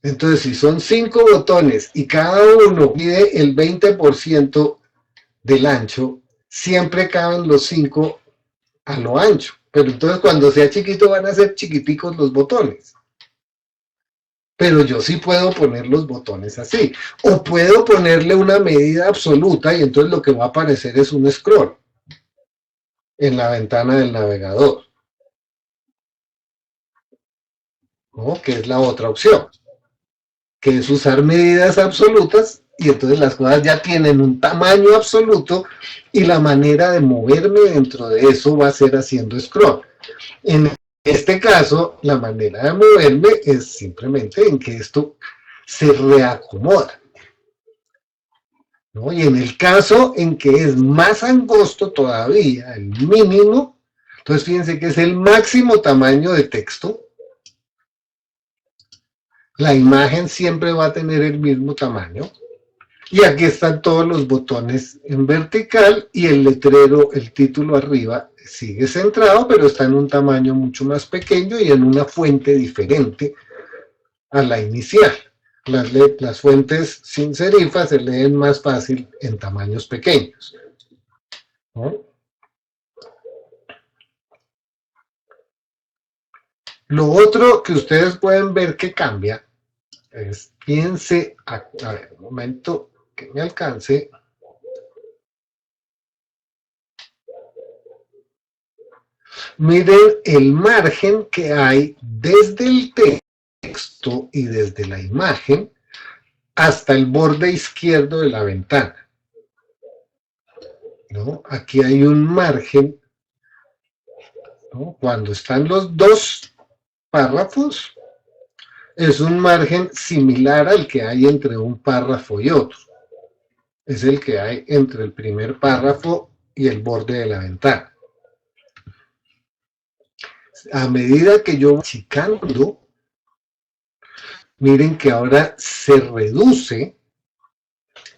[SPEAKER 1] Entonces, si son 5 botones y cada uno mide el 20% del ancho, siempre caben los 5 a lo ancho. Pero entonces cuando sea chiquito van a ser chiquiticos los botones. Pero yo sí puedo poner los botones así. O puedo ponerle una medida absoluta y entonces lo que va a aparecer es un scroll en la ventana del navegador, ¿no? Que es la otra opción, que es usar medidas absolutas y entonces las cosas ya tienen un tamaño absoluto y la manera de moverme dentro de eso va a ser haciendo scroll. En este caso, la manera de moverme es simplemente en que esto se reacomoda, ¿no? Y en el caso en que es más angosto todavía, el mínimo, entonces fíjense que es el máximo tamaño de texto. La imagen siempre va a tener el mismo tamaño. Y aquí están todos los botones en vertical y el letrero, el título arriba, sigue centrado, pero está en un tamaño mucho más pequeño y en una fuente diferente a la inicial. Las fuentes sin serifa se leen más fácil en tamaños pequeños, ¿no? Lo otro que ustedes pueden ver que cambia es, fíjense, a ver, un momento que me alcance. Miren el margen que hay desde el texto y desde la imagen hasta el borde izquierdo de la ventana, ¿no? Aquí hay un margen, ¿no? Cuando están los dos párrafos, es un margen similar al que hay entre un párrafo y otro. Es el que hay entre el primer párrafo y el borde de la ventana. A medida que yo voy achicando, miren que ahora se reduce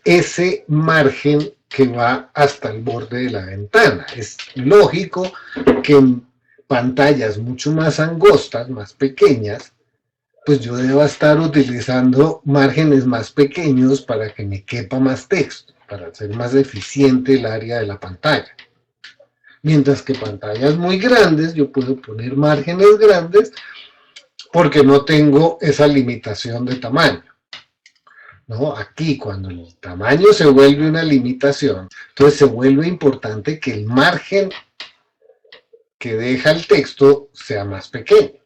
[SPEAKER 1] ese margen que va hasta el borde de la ventana. Es lógico que en pantallas mucho más angostas, más pequeñas, pues yo deba estar utilizando márgenes más pequeños para que me quepa más texto, para hacer más eficiente el área de la pantalla. Mientras que pantallas muy grandes, yo puedo poner márgenes grandes porque no tengo esa limitación de tamaño. ¿No? Aquí, cuando el tamaño se vuelve una limitación, entonces se vuelve importante que el margen que deja el texto sea más pequeño.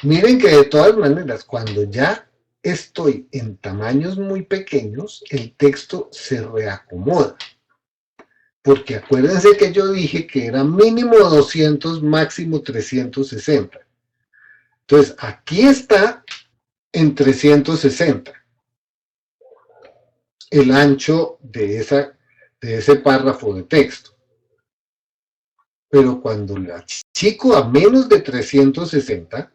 [SPEAKER 1] Miren que de todas maneras, cuando ya estoy en tamaños muy pequeños, el texto se reacomoda. Porque acuérdense que yo dije que era mínimo 200, máximo 360. Entonces, aquí está en 360 el ancho de ese párrafo de texto. Pero cuando lo achico a menos de 360,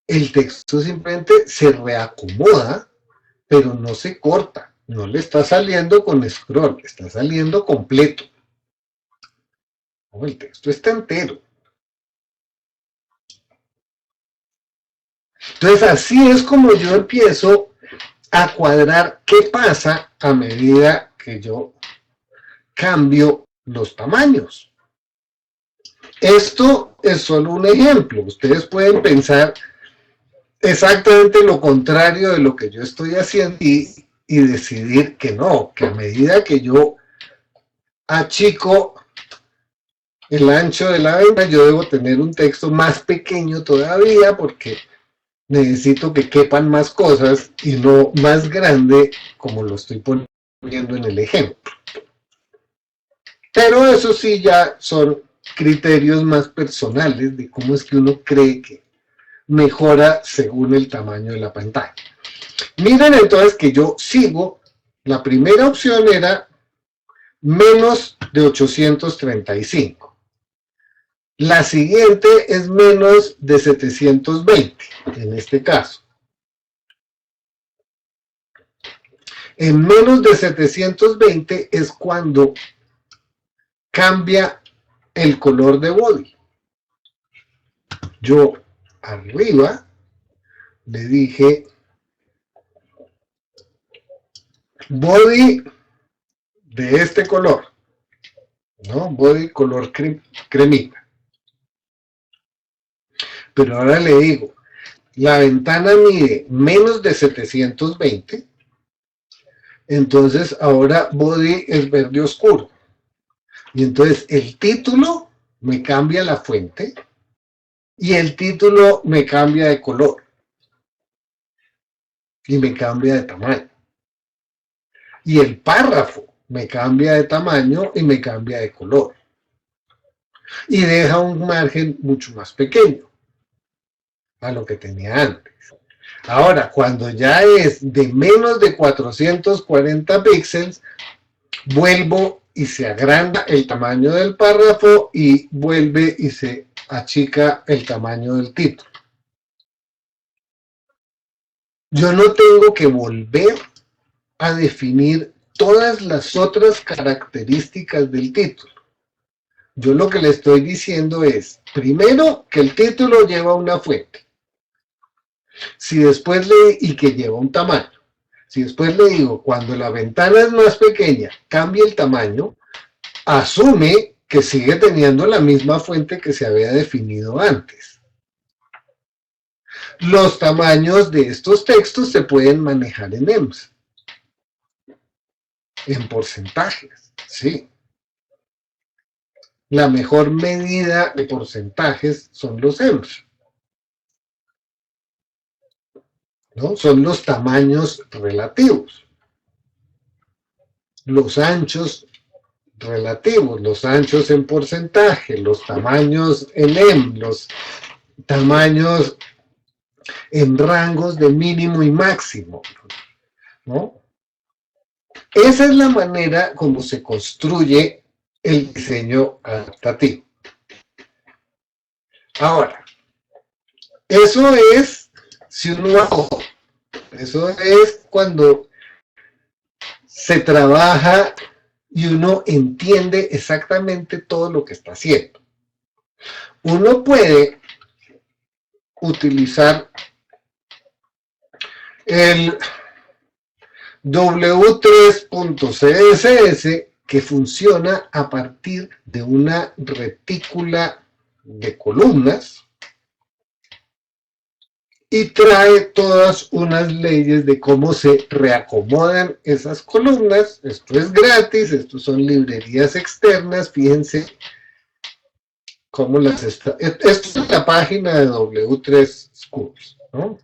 [SPEAKER 1] el texto simplemente se reacomoda, pero no se corta. No le está saliendo con scroll, está saliendo completo. El texto está entero. Entonces así es como yo empiezo a cuadrar qué pasa a medida que yo cambio los tamaños. Esto es solo un ejemplo. Ustedes pueden pensar exactamente lo contrario de lo que yo estoy haciendo y decidir que no, que a medida que yo achico el ancho de la ventana, yo debo tener un texto más pequeño todavía porque necesito que quepan más cosas y no más grande como lo estoy poniendo en el ejemplo. Pero eso sí ya son criterios más personales de cómo es que uno cree que mejora según el tamaño de la pantalla. Miren entonces que yo sigo, la primera opción era menos de 835. La siguiente es menos de 720, en este caso. En menos de 720 es cuando cambia el color de body. Yo arriba le dije body de este color, ¿no? Body color cremita. Pero ahora le digo, la ventana mide menos de 720, entonces ahora body es verde oscuro. Y entonces el título me cambia la fuente y el título me cambia de color y me cambia de tamaño. Y el párrafo me cambia de tamaño y me cambia de color. Y deja un margen mucho más pequeño a lo que tenía antes. Ahora, cuando ya es de menos de 440 píxeles, vuelvo y se agranda el tamaño del párrafo y vuelve y se achica el tamaño del título. Yo no tengo que volver a definir todas las otras características del título. Yo lo que le estoy diciendo es, primero, que el título lleva una fuente. Si después y que lleva un tamaño. Si después le digo, cuando la ventana es más pequeña, cambie el tamaño, asume que sigue teniendo la misma fuente que se había definido antes. Los tamaños de estos textos se pueden manejar en EMS. En porcentajes, sí. La mejor medida de porcentajes son los EMS. ¿No? Son los tamaños relativos. Los anchos relativos, los anchos en porcentaje, los tamaños en EM, tamaños en rangos de mínimo y máximo, ¿no? Esa es la manera como se construye el diseño adaptativo. Ahora, eso es si uno hace, eso es cuando se trabaja y uno entiende exactamente todo lo que está haciendo. Uno puede utilizar el W3.CSS que funciona a partir de una retícula de columnas y trae todas unas leyes de cómo se reacomodan esas columnas. Esto es gratis, estos son librerías externas, fíjense cómo las está. Esto es la página de W3 Schools, ¿no?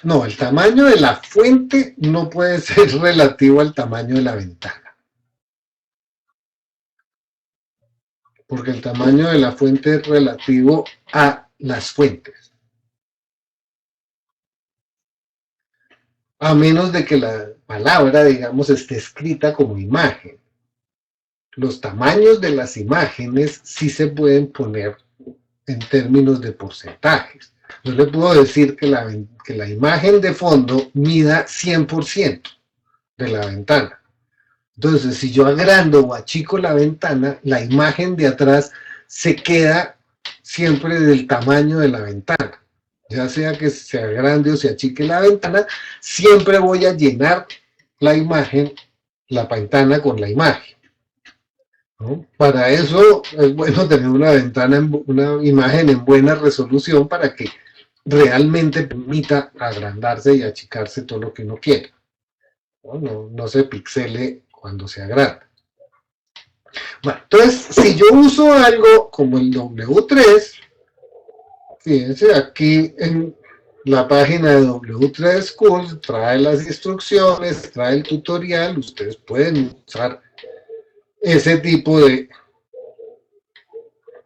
[SPEAKER 1] No, el tamaño de la fuente no puede ser relativo al tamaño de la ventana. Porque el tamaño de la fuente es relativo a las fuentes. A menos de que la palabra, digamos, esté escrita como imagen. Los tamaños de las imágenes sí se pueden poner en términos de porcentajes. Yo le puedo decir que la imagen de fondo mida 100% de la ventana. Entonces, si yo agrando o achico la ventana, la imagen de atrás se queda siempre del tamaño de la ventana. Ya sea que se agrande o se achique la ventana, siempre voy a llenar la imagen, la ventana con la imagen, ¿no? Para eso es bueno tener una ventana, una imagen en buena resolución para que realmente permita agrandarse y achicarse todo lo que uno quiera. No se pixele cuando se agranda. Bueno, entonces, si yo uso algo como el W3, fíjense, aquí en la página de W3 Schools trae las instrucciones, trae el tutorial, ustedes pueden usar ese tipo de,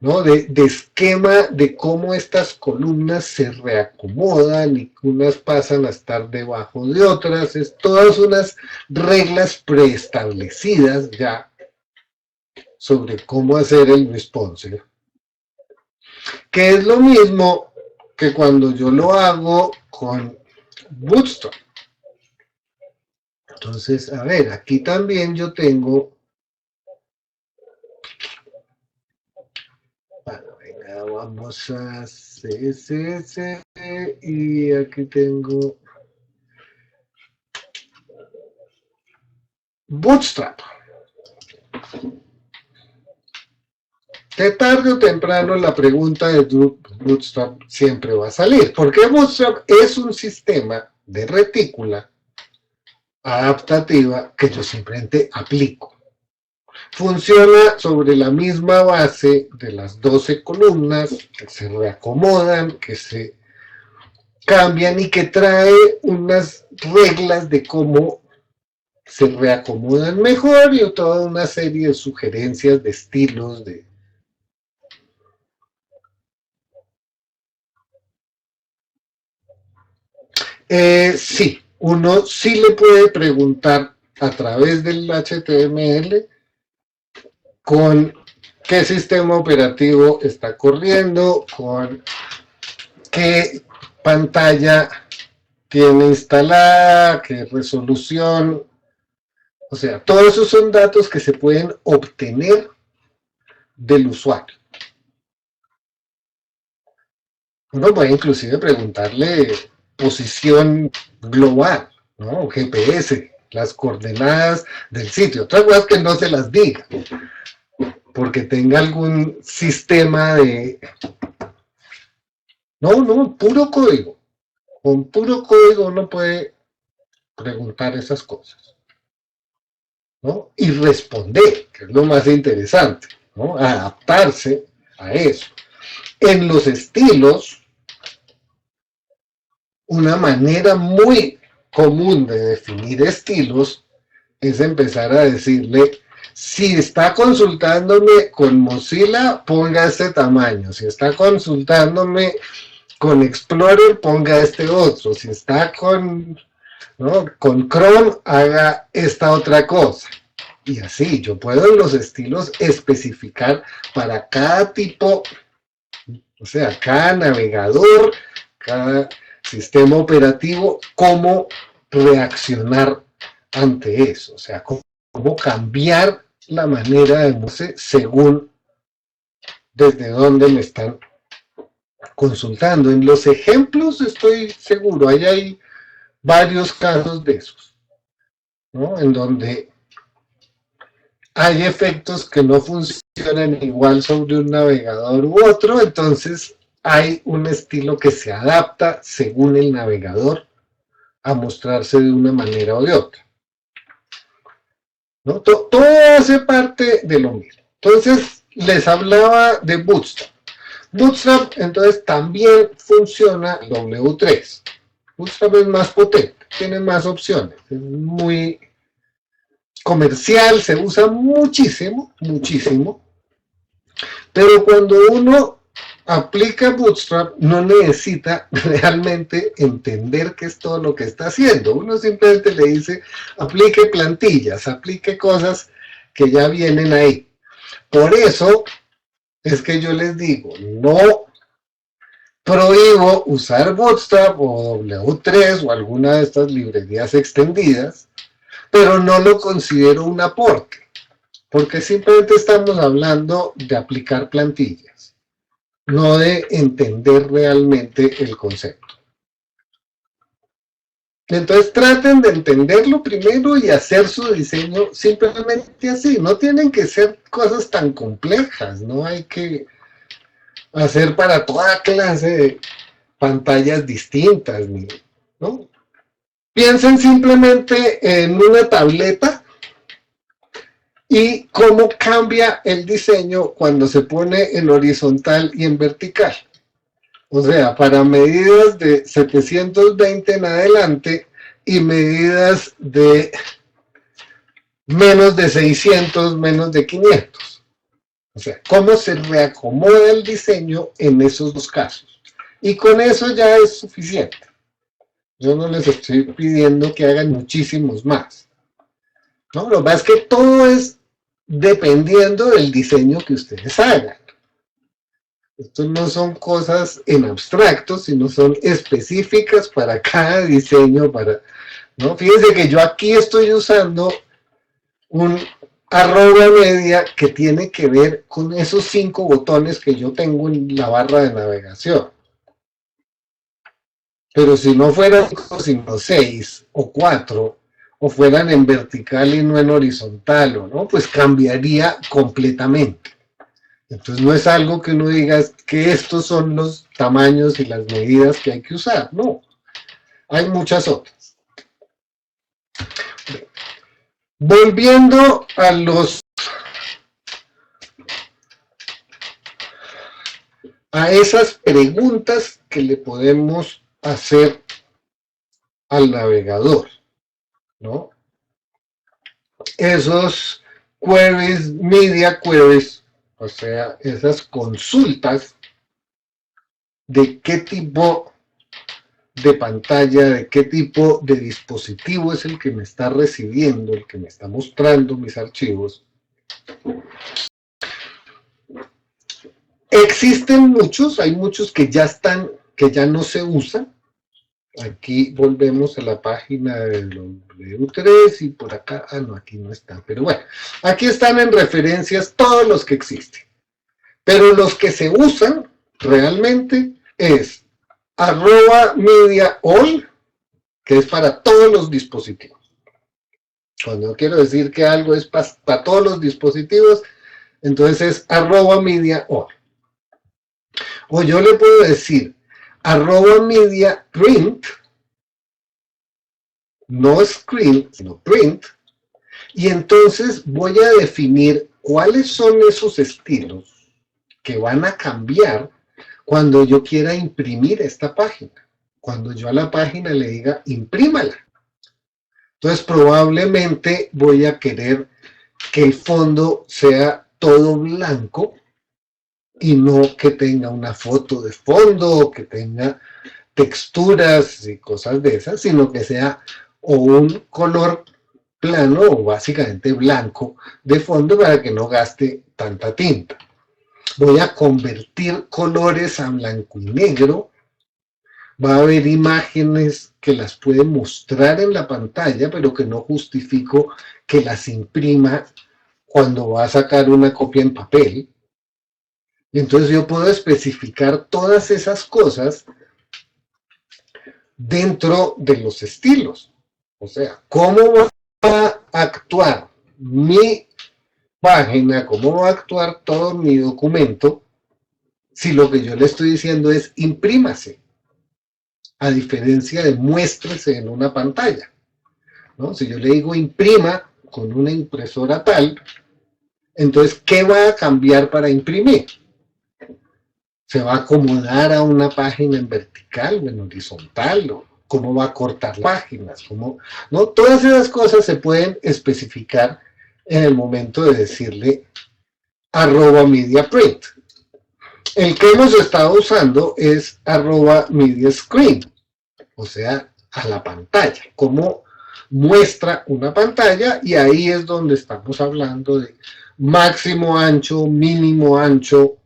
[SPEAKER 1] ¿no? de esquema de cómo estas columnas se reacomodan y unas pasan a estar debajo de otras, es todas unas reglas preestablecidas ya sobre cómo hacer el responsive, que es lo mismo que cuando yo lo hago con Bootstrap. Entonces, a ver, aquí también yo tengo, bueno, venga, vamos a CSS y aquí tengo Bootstrap. De tarde o temprano la pregunta de Bootstrap siempre va a salir, porque Bootstrap es un sistema de retícula adaptativa que yo simplemente aplico. Funciona sobre la misma base de las 12 columnas que se reacomodan, que se cambian y que trae unas reglas de cómo se reacomodan mejor y toda una serie de sugerencias de estilos de sí, uno sí le puede preguntar a través del HTML con qué sistema operativo está corriendo, con qué pantalla tiene instalada, qué resolución. O sea, todos esos son datos que se pueden obtener del usuario. Uno puede inclusive preguntarle posición global, ¿no? GPS, las coordenadas del sitio. Otra cosa es que no se las diga, porque tenga algún sistema de... No, puro código. Con puro código uno puede preguntar esas cosas, ¿no? Y responder, que es lo más interesante, ¿no? Adaptarse a eso. En los estilos, una manera muy común de definir estilos es empezar a decirle, si está consultándome con Mozilla, ponga este tamaño. Si está consultándome con Explorer, ponga este otro. Si está con Chrome, haga esta otra cosa. Y así, yo puedo en los estilos especificar para cada tipo, o sea, cada navegador, cada sistema operativo, cómo reaccionar ante eso. O sea, cómo cambiar la manera de moverse según desde dónde me están consultando. En los ejemplos estoy seguro, ahí hay varios casos de esos, ¿no? En donde hay efectos que no funcionan igual sobre un navegador u otro, entonces hay un estilo que se adapta según el navegador a mostrarse de una manera o de otra, ¿no? Todo hace parte de lo mismo. Entonces, les hablaba de Bootstrap. Bootstrap, entonces, también funciona W3. Bootstrap es más potente, tiene más opciones, es muy comercial, se usa muchísimo, muchísimo, pero cuando uno aplica Bootstrap no necesita realmente entender qué es todo lo que está haciendo. Uno simplemente le dice, aplique plantillas, aplique cosas que ya vienen ahí. Por eso es que yo les digo, no prohíbo usar Bootstrap o W3 o alguna de estas librerías extendidas, pero no lo considero un aporte, porque simplemente estamos hablando de aplicar plantillas, no de entender realmente el concepto. Entonces traten de entenderlo primero y hacer su diseño simplemente así. No tienen que ser cosas tan complejas, no hay que hacer para toda clase de pantallas distintas, ¿no? Piensen simplemente en una tableta y cómo cambia el diseño cuando se pone en horizontal y en vertical. O sea, para medidas de 720 en adelante y medidas de menos de 600, menos de 500. O sea, cómo se reacomoda el diseño en esos dos casos. Y con eso ya es suficiente. Yo no les estoy pidiendo que hagan muchísimos más, ¿no? Lo que pasa es que todo es dependiendo del diseño que ustedes hagan. Estos no son cosas en abstracto, sino son específicas para cada diseño, ¿no? Fíjense que yo aquí estoy usando un @media que tiene que ver con esos 5 botones que yo tengo en la barra de navegación. Pero si no fueran 5, sino 6 o 4, o fueran en vertical y no en horizontal, ¿no? Pues cambiaría completamente. Entonces no es algo que uno diga que estos son los tamaños y las medidas que hay que usar, no. Hay muchas otras. Volviendo a esas preguntas que le podemos hacer al navegador, ¿no? Esos queries, media queries, o sea, esas consultas de qué tipo de pantalla, de qué tipo de dispositivo es el que me está recibiendo, el que me está mostrando mis archivos. Existen muchos, hay muchos que ya están, que ya no se usan. Aquí volvemos a la página del W3 y por acá, no, aquí no están, pero bueno, aquí están en referencias todos los que existen. Pero los que se usan realmente es @mediaall, que es para todos los dispositivos. Cuando quiero decir que algo es para todos los dispositivos, entonces es @mediaall. O yo le puedo decir @mediaprint, no screen, sino print, y entonces voy a definir cuáles son esos estilos que van a cambiar cuando yo quiera imprimir esta página. Cuando yo a la página le diga, imprímala. Entonces probablemente voy a querer que el fondo sea todo blanco y no que tenga una foto de fondo o que tenga texturas y cosas de esas, sino que sea o un color plano o básicamente blanco de fondo para que no gaste tanta tinta. Voy a convertir colores a blanco y negro. Va a haber imágenes que las puede mostrar en la pantalla, pero que no justifico que las imprima cuando va a sacar una copia en papel. Entonces yo puedo especificar todas esas cosas dentro de los estilos. O sea, ¿cómo va a actuar mi página, cómo va a actuar todo mi documento si lo que yo le estoy diciendo es imprímase? A diferencia de muéstrese en una pantalla, ¿no? Si yo le digo imprima con una impresora tal, entonces, ¿qué va a cambiar para imprimir? ¿Se va a acomodar a una página en vertical o en horizontal? ¿O cómo va a cortar páginas? ¿No? Todas esas cosas se pueden especificar en el momento de decirle @mediaprint. El que hemos estado usando es @mediascreen, o sea, a la pantalla, como muestra una pantalla, y ahí es donde estamos hablando de máximo ancho, mínimo ancho,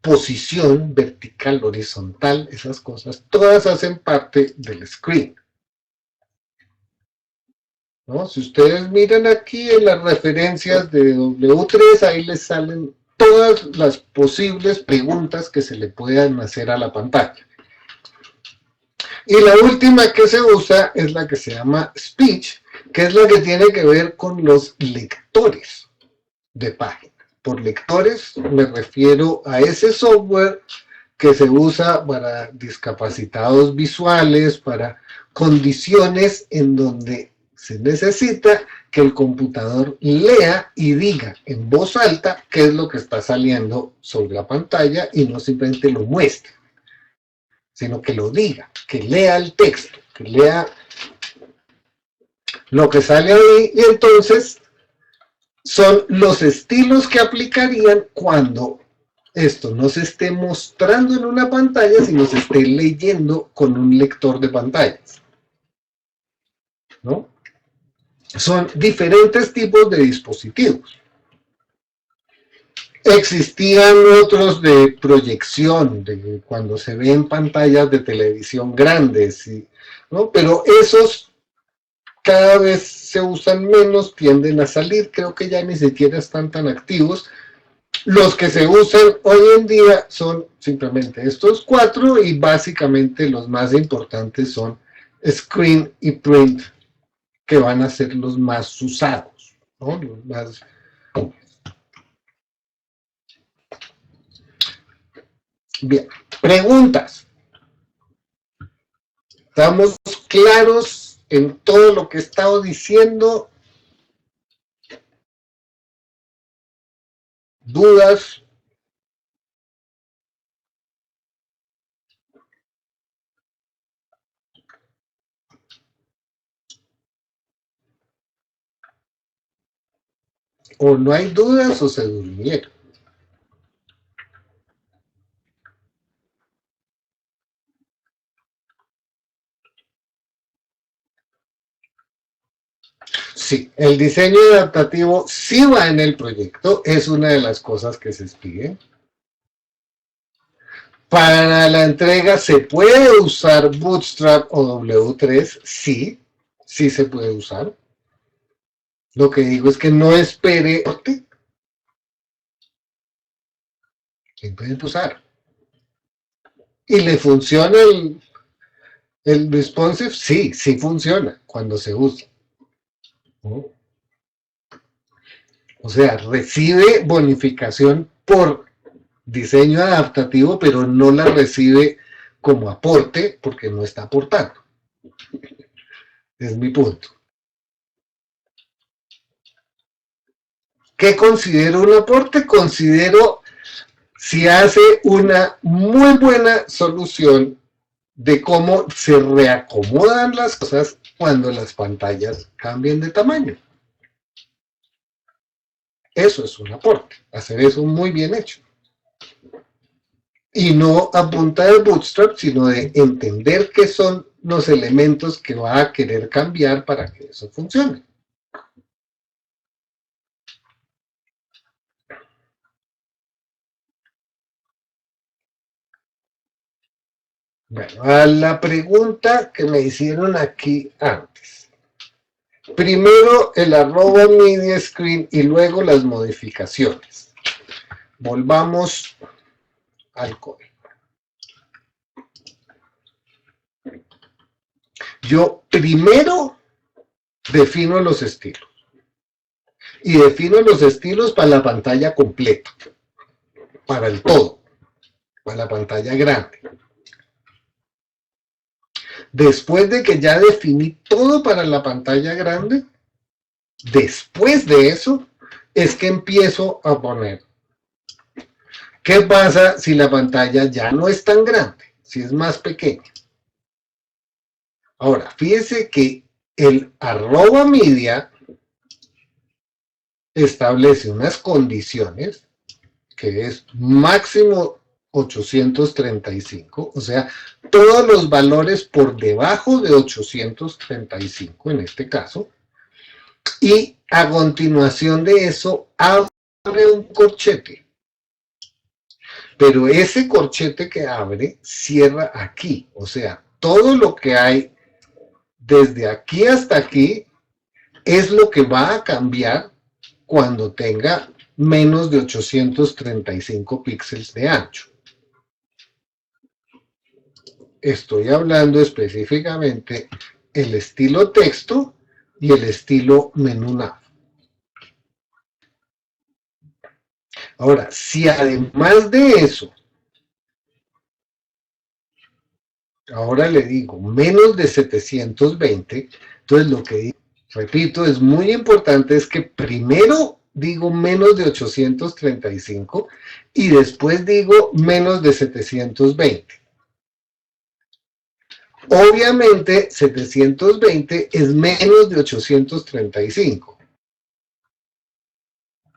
[SPEAKER 1] posición vertical, horizontal, esas cosas, todas hacen parte del screen, ¿no? Si ustedes miran aquí en las referencias de W3, ahí les salen todas las posibles preguntas que se le puedan hacer a la pantalla. Y la última que se usa es la que se llama Speech, que es la que tiene que ver con los lectores de páginas. Por lectores me refiero a ese software que se usa para discapacitados visuales, para condiciones en donde se necesita que el computador lea y diga en voz alta qué es lo que está saliendo sobre la pantalla y no simplemente lo muestre, sino que lo diga, que lea el texto, que lea lo que sale ahí, y entonces son los estilos que aplicarían cuando esto no se esté mostrando en una pantalla, sino se esté leyendo con un lector de pantallas, ¿no? Son diferentes tipos de dispositivos. Existían otros de proyección, de cuando se ven pantallas de televisión grandes, ¿no? Pero esos cada vez se usan menos, tienden a salir, creo que ya ni siquiera están tan activos. Los que se usan hoy en día son simplemente estos 4, y básicamente los más importantes son Screen y Print, que van a ser los más usados, ¿no? Los más... Bien, preguntas. ¿Estamos claros en todo lo que he estado diciendo? ¿Dudas? ¿O no hay dudas o se durmieron? Sí, el diseño adaptativo sí va en el proyecto, es una de las cosas que se piden. Para la entrega se puede usar Bootstrap o W3, sí, sí se puede usar. Lo que digo es que no espere, se puede usar. ¿Y le funciona el responsive? Sí, sí funciona cuando se usa, ¿no? O sea, recibe bonificación por diseño adaptativo, pero no la recibe como aporte porque no está aportando. Es mi punto. ¿Qué considero un aporte? Considero si hace una muy buena solución de cómo se reacomodan las cosas cuando las pantallas cambien de tamaño. Eso es un aporte, hacer eso muy bien hecho. Y no a punta de Bootstrap, sino de entender qué son los elementos que va a querer cambiar para que eso funcione. Bueno, a la pregunta que me hicieron aquí antes. Primero el @media screen y luego las modificaciones. Volvamos al código. Yo primero defino los estilos. Y defino los estilos para la pantalla completa. Para el todo. Para la pantalla grande. Después de que ya definí todo para la pantalla grande, después de eso es que empiezo a poner. ¿Qué pasa si la pantalla ya no es tan grande? Si es más pequeña. Ahora, fíjese que el @media establece unas condiciones que es máximo 835, o sea, todos los valores por debajo de 835 en este caso, y a continuación de eso abre un corchete, pero ese corchete que abre cierra aquí, o sea, todo lo que hay desde aquí hasta aquí es lo que va a cambiar cuando tenga menos de 835 píxeles de ancho. Estoy hablando específicamente el estilo texto y el estilo menú nav. Ahora, si además de eso, ahora le digo menos de 720, entonces lo que digo, repito, es muy importante es que primero digo menos de 835 y después digo menos de 720. Obviamente 720 es menos de 835.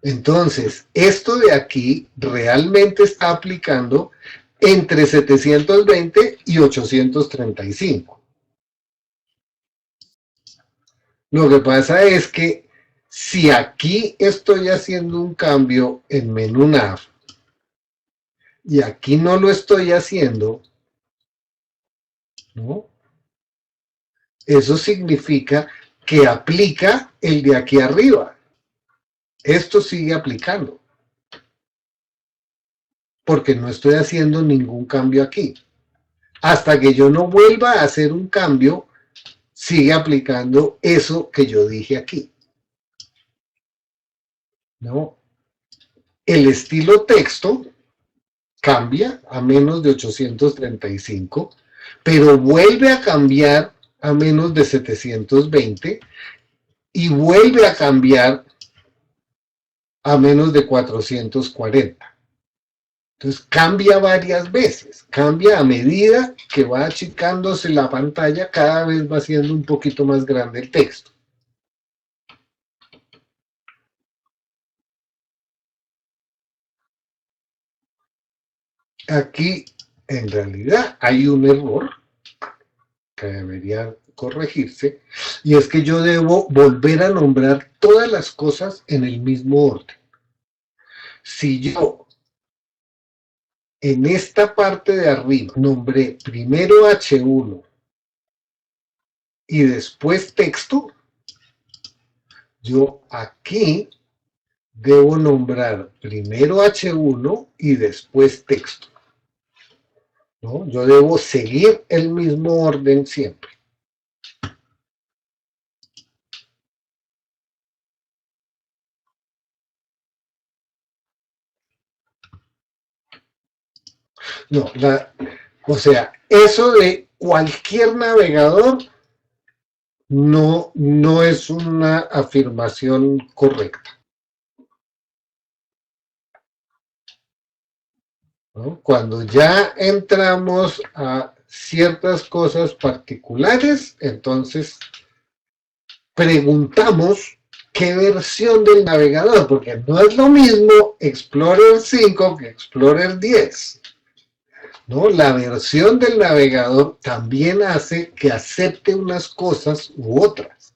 [SPEAKER 1] Entonces, esto de aquí realmente está aplicando entre 720 y 835. Lo que pasa es que si aquí estoy haciendo un cambio en menú nav y aquí no lo estoy haciendo, ¿no? Eso significa que aplica el de aquí arriba. Esto sigue aplicando. Porque no estoy haciendo ningún cambio aquí. Hasta que yo no vuelva a hacer un cambio, sigue aplicando eso que yo dije aquí. ¿No? El estilo texto cambia a menos de 835, pero vuelve a cambiar a menos de 720 y vuelve a cambiar a menos de 440. Entonces cambia varias veces, cambia a medida que va achicándose la pantalla, cada vez va siendo un poquito más grande el texto. Aquí en realidad hay un error que debería corregirse, y es que yo debo volver a nombrar todas las cosas en el mismo orden. Si yo en esta parte de arriba nombré primero H1 y después texto, yo aquí debo nombrar primero H1 y después texto, ¿no? Yo debo seguir el mismo orden siempre. No, o sea, eso de cualquier navegador no es una afirmación correcta, ¿no? Cuando ya entramos a ciertas cosas particulares, entonces preguntamos qué versión del navegador, porque no es lo mismo Explorer 5 que Explorer 10. ¿No? La versión del navegador también hace que acepte unas cosas u otras.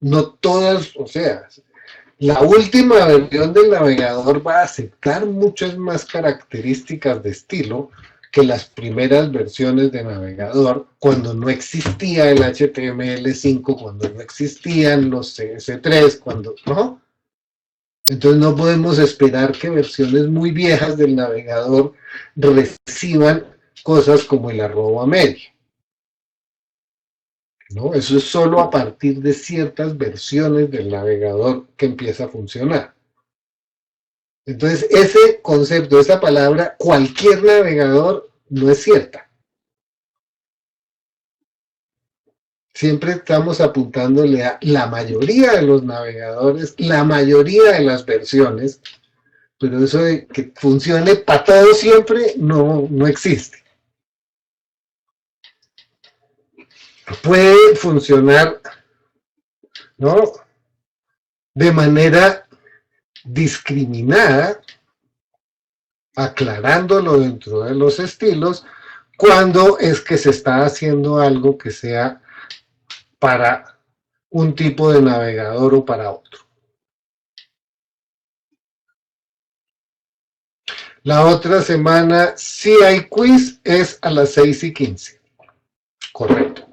[SPEAKER 1] No todas, o sea, la última versión del navegador va a aceptar muchas más características de estilo que las primeras versiones de navegador, cuando no existía el HTML5, cuando no existían los CS3, cuando, ¿no? Entonces no podemos esperar que versiones muy viejas del navegador reciban cosas como el arroba medio, ¿no? Eso es solo a partir de ciertas versiones del navegador que empieza a funcionar. Entonces, ese concepto, esa palabra, cualquier navegador, no es cierta. Siempre estamos apuntándole a la mayoría de los navegadores, la mayoría de las versiones, pero eso de que funcione para todo siempre no existe. Puede funcionar, ¿no?, de manera discriminada, aclarándolo dentro de los estilos, cuando es que se está haciendo algo que sea para un tipo de navegador o para otro. La otra semana, si hay quiz, es a las 6:15. Correcto.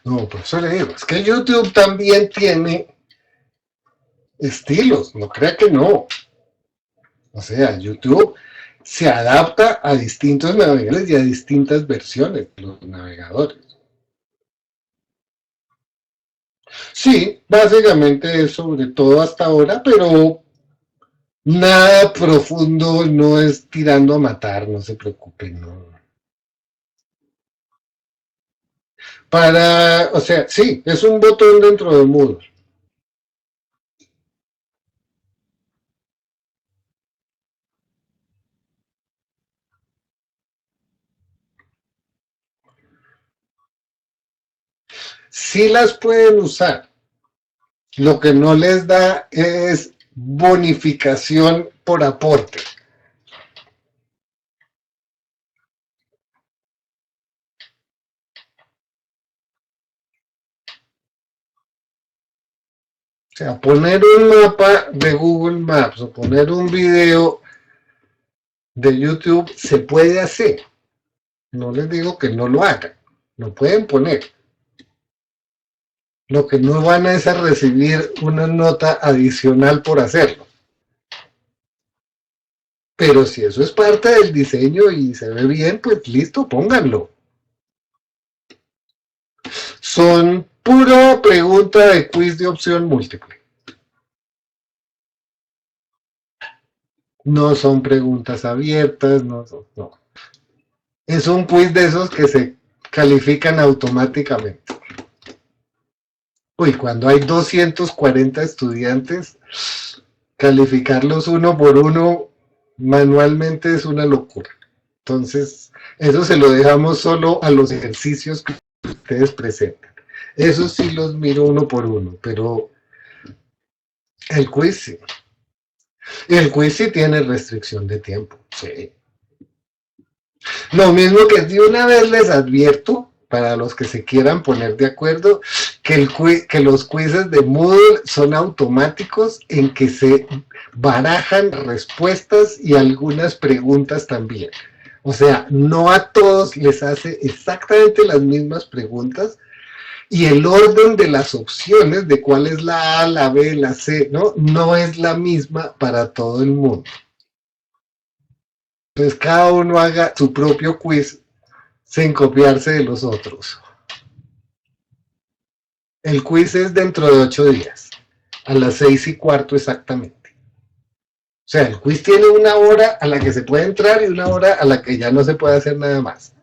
[SPEAKER 1] No, por eso le digo, es que YouTube también tiene estilos, no crea que no. O sea, YouTube se adapta a distintos navegadores y a distintas versiones de los navegadores. Sí, básicamente es sobre todo hasta ahora, pero nada profundo, no es tirando a matar, no se preocupen, no. O sea, sí, es un botón dentro de Moodle. Sí las pueden usar. Lo que no les da es bonificación por aporte. O sea, poner un mapa de Google Maps o poner un video de YouTube se puede hacer. No les digo que no lo hagan. Lo pueden poner. Lo que no van es a recibir una nota adicional por hacerlo. Pero si eso es parte del diseño y se ve bien, pues listo, pónganlo. Son pura pregunta de quiz de opción múltiple. No son preguntas abiertas, no. Es un quiz de esos que se califican automáticamente. Uy, cuando hay 240 estudiantes, calificarlos uno por uno manualmente es una locura. Entonces, eso se lo dejamos solo a los ejercicios que ustedes presentan. Eso sí los miro uno por uno, pero el quiz sí. El quiz sí tiene restricción de tiempo, sí. Lo mismo que de una vez les advierto, para los que se quieran poner de acuerdo, que los quizzes de Moodle son automáticos en que se barajan respuestas y algunas preguntas también. O sea, no a todos les hace exactamente las mismas preguntas y el orden de las opciones de cuál es la A, la B, la C, no es la misma para todo el mundo. Entonces cada uno haga su propio quiz sin copiarse de los otros. El quiz es dentro de 8 días, a las 6:15 exactamente. sea, el quiz tiene una hora a la que se puede entrar y una hora a la que ya no se puede hacer nada más.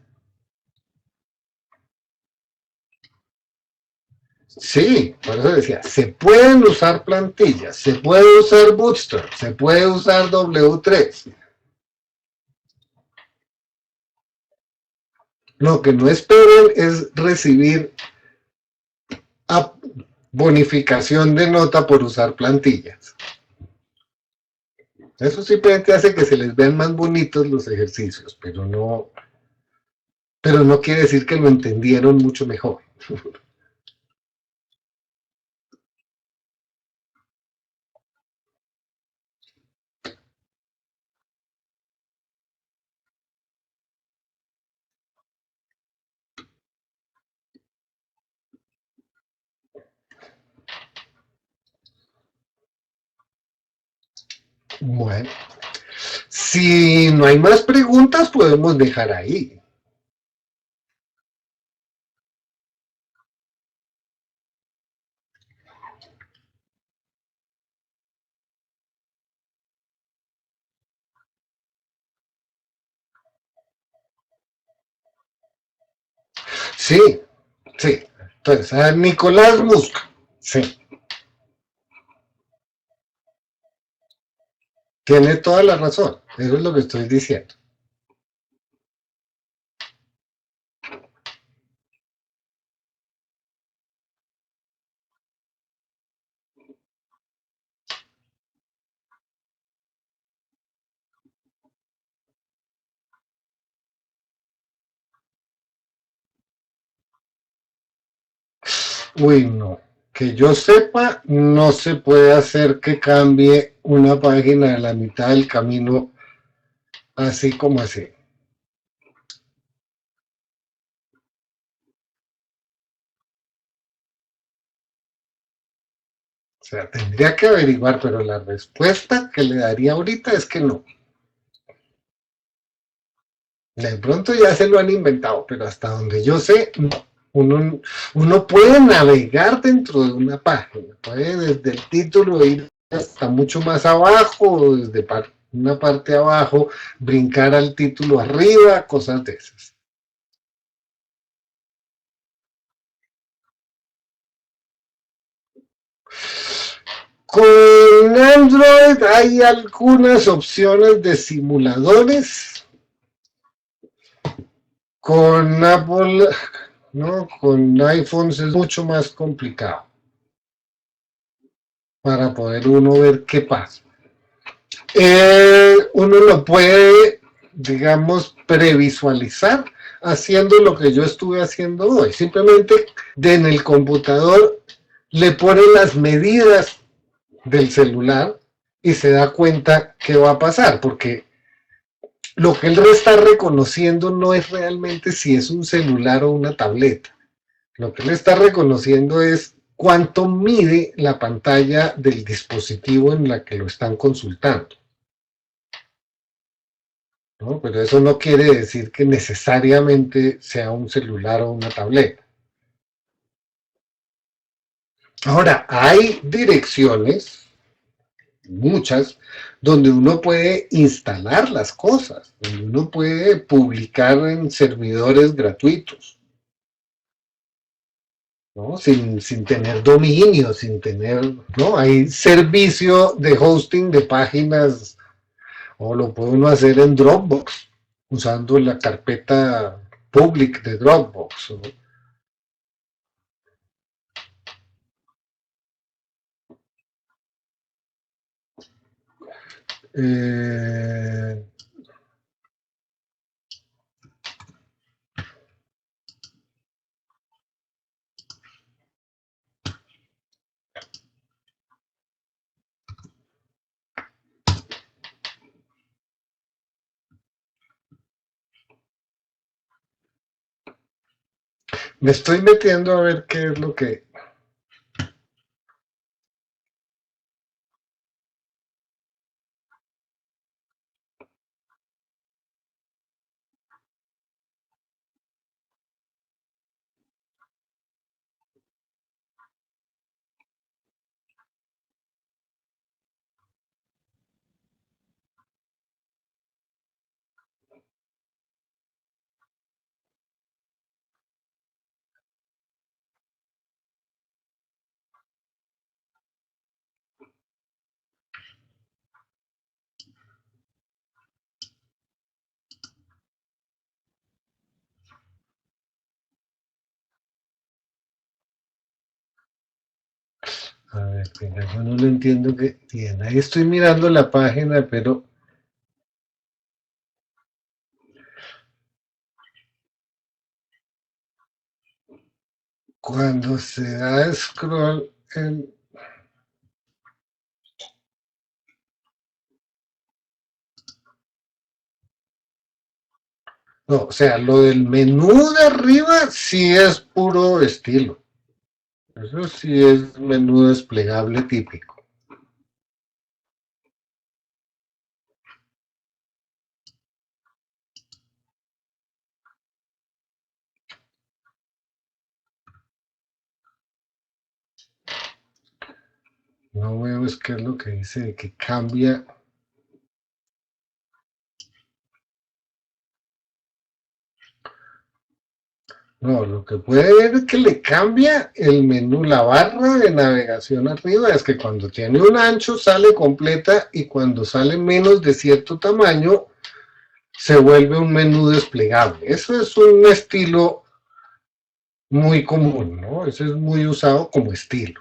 [SPEAKER 1] Sí, por eso decía, se pueden usar plantillas, se puede usar Bootstrap, se puede usar W3. Lo que no esperen es recibir bonificación de nota por usar plantillas. Eso simplemente hace que se les vean más bonitos los ejercicios, pero no quiere decir que lo entendieron mucho mejor. Bueno, si no hay más preguntas, podemos dejar ahí. Sí, sí. Entonces, a Nicolás Musca. Sí, tiene toda la razón. Eso es lo que estoy diciendo. Uy, no. Que yo sepa, no se puede hacer que cambie una página a la mitad del camino así como así. O sea, tendría que averiguar, pero la respuesta que le daría ahorita es que no. De pronto ya se lo han inventado, pero hasta donde yo sé, no. Uno puede navegar dentro de una página, puede desde el título ir hasta mucho más abajo, desde una parte abajo, brincar al título arriba, cosas de esas. Con Android hay algunas opciones de simuladores. Con Apple, no, con iPhones es mucho más complicado para poder uno ver qué pasa. Uno lo puede, digamos, previsualizar haciendo lo que yo estuve haciendo hoy. Simplemente en el computador le pone las medidas del celular y se da cuenta qué va a pasar, porque lo que él está reconociendo no es realmente si es un celular o una tableta. Lo que él está reconociendo es cuánto mide la pantalla del dispositivo en la que lo están consultando. ¿No? Pero eso no quiere decir que necesariamente sea un celular o una tableta. Ahora, hay direcciones, muchas, donde uno puede instalar las cosas, donde uno puede publicar en servidores gratuitos, ¿no? Sin tener dominio, sin tener, ¿no? Hay servicio de hosting de páginas, o lo puede uno hacer en Dropbox, usando la carpeta public de Dropbox, ¿no? Eh, Me estoy metiendo a ver qué es lo que... A ver, venga, yo no lo entiendo que tiene. Ahí estoy mirando la página, pero cuando se da scroll en... No, o sea, lo del menú de arriba sí es puro estilo. Eso sí es menú desplegable típico. No veo es qué es lo que dice de que cambia. No, lo que puede ver es que le cambia el menú, la barra de navegación arriba, es que cuando tiene un ancho sale completa y cuando sale menos de cierto tamaño se vuelve un menú desplegable. Eso es un estilo muy común, ¿no? Eso es muy usado como estilo.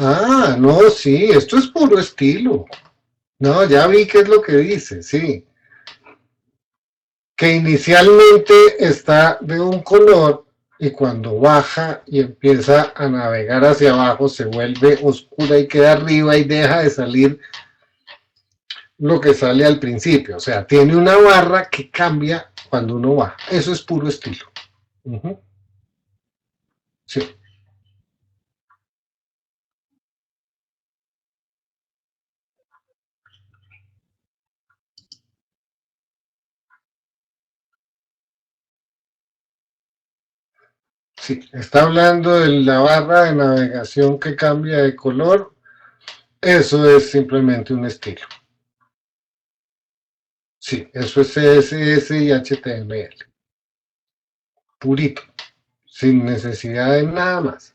[SPEAKER 1] Ah, no, sí, esto es puro estilo. No, ya vi qué es lo que dice, sí. Que inicialmente está de un color y cuando baja y empieza a navegar hacia abajo se vuelve oscura y queda arriba y deja de salir lo que sale al principio. O sea, tiene una barra que cambia cuando uno baja. Eso es puro estilo. Uh-huh. Sí, sí. Está hablando de la barra de navegación que cambia de color. Eso es simplemente un estilo. Sí, eso es CSS y HTML. Purito. Sin necesidad de nada más.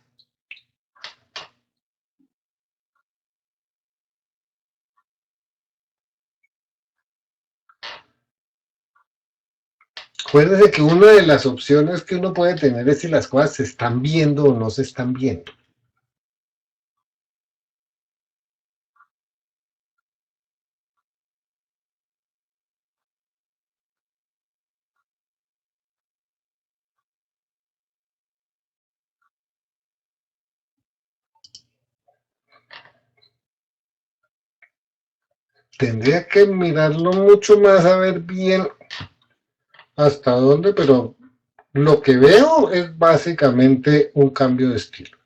[SPEAKER 1] Acuérdese que una de las opciones que uno puede tener es si las cosas se están viendo o no se están viendo. Tendría que mirarlo mucho más a ver bien hasta dónde, pero lo que veo es básicamente un cambio de estilo.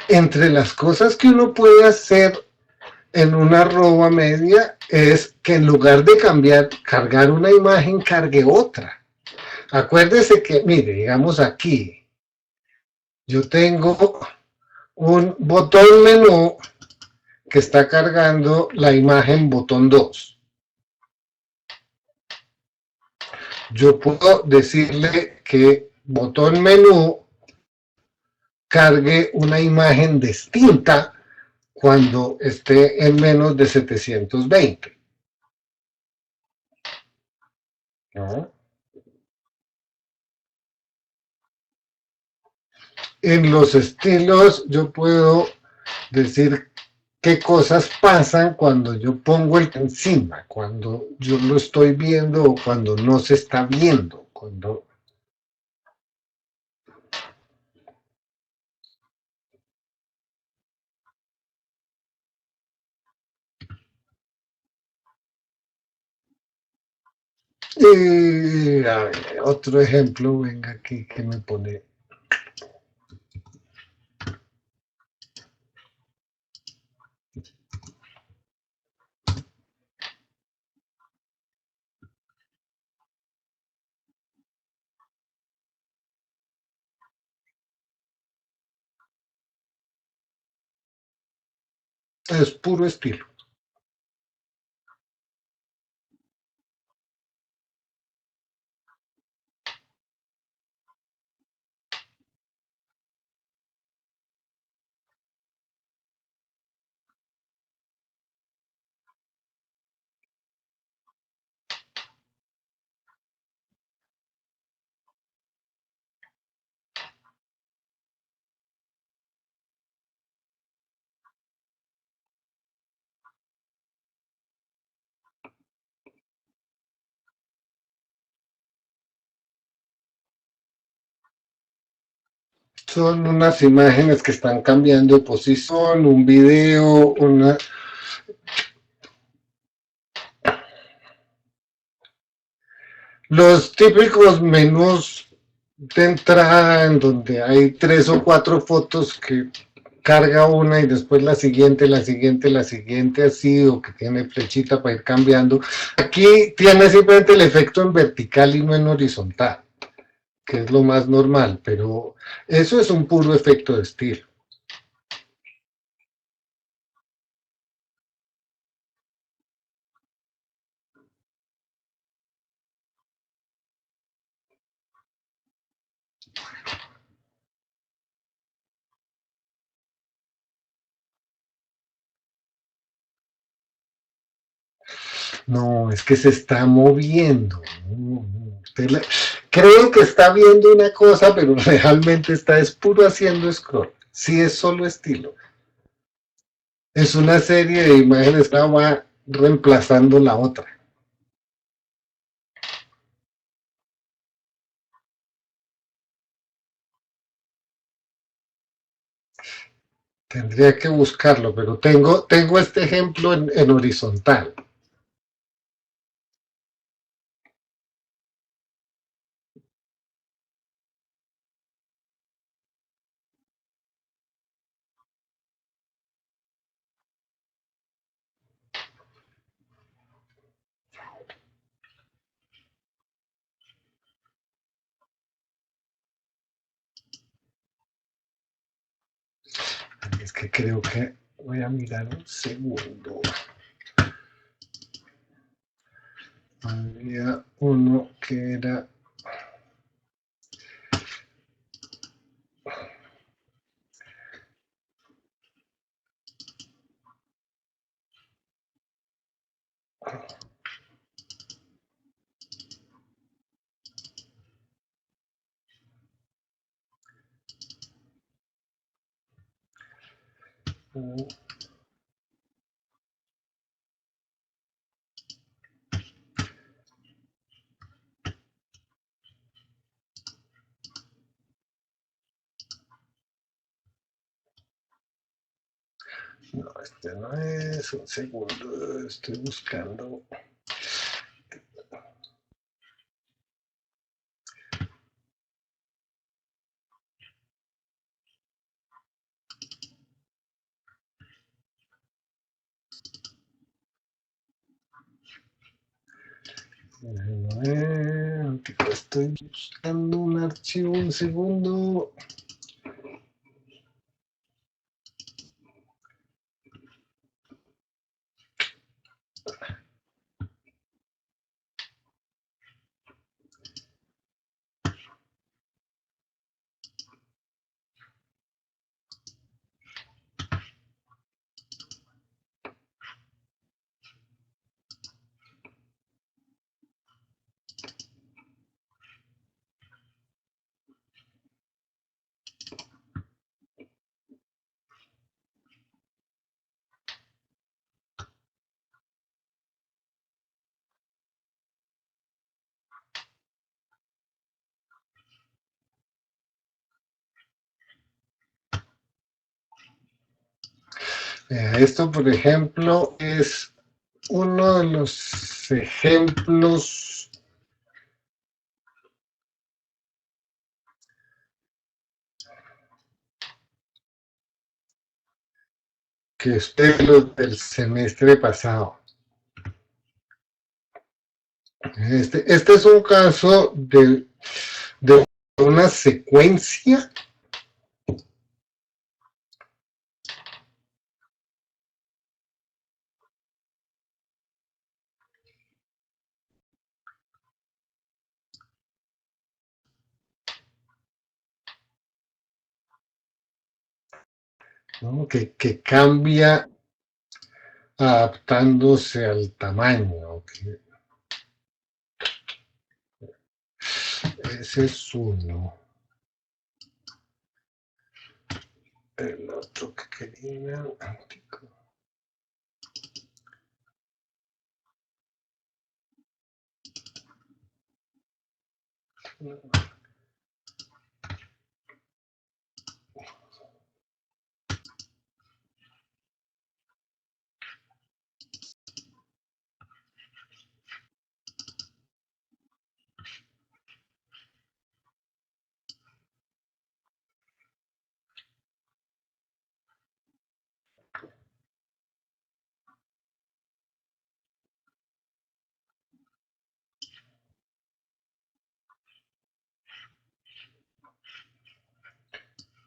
[SPEAKER 1] Entre las cosas que uno puede hacer en una arroba media es que en lugar de cargar una imagen, cargue otra. Acuérdese que, mire, digamos aquí, yo tengo un botón menú que está cargando la imagen botón 2. Yo puedo decirle que botón menú cargue una imagen distinta cuando esté en menos de 720. ¿No? En los estilos yo puedo decir qué cosas pasan cuando yo pongo el encima, cuando yo lo estoy viendo o cuando no se está viendo, cuando... a ver, otro ejemplo, venga aquí que me pone... Es puro estilo. Son unas imágenes que están cambiando de posición, un video, los típicos menús de entrada en donde hay 3 o 4 fotos que carga una y después la siguiente, la siguiente, la siguiente, así, o que tiene flechita para ir cambiando. Aquí tiene simplemente el efecto en vertical y no en horizontal, que es lo más normal, pero eso es un puro efecto de estilo. No, es que se está moviendo. Creo que está viendo una cosa, pero realmente está es puro haciendo scroll. Sí, es solo estilo. Es una serie de imágenes que va reemplazando la otra. Tendría que buscarlo, pero tengo este ejemplo en horizontal. Es que creo que voy a mirar un segundo. Había uno que era... No, este no es. Un segundo, estoy buscando. Estoy buscando un archivo, un segundo. Esto, por ejemplo, es uno de los ejemplos que es los del semestre pasado. Este es un caso de una secuencia, ¿no? que cambia adaptándose al tamaño. Ese es uno. El otro que quería,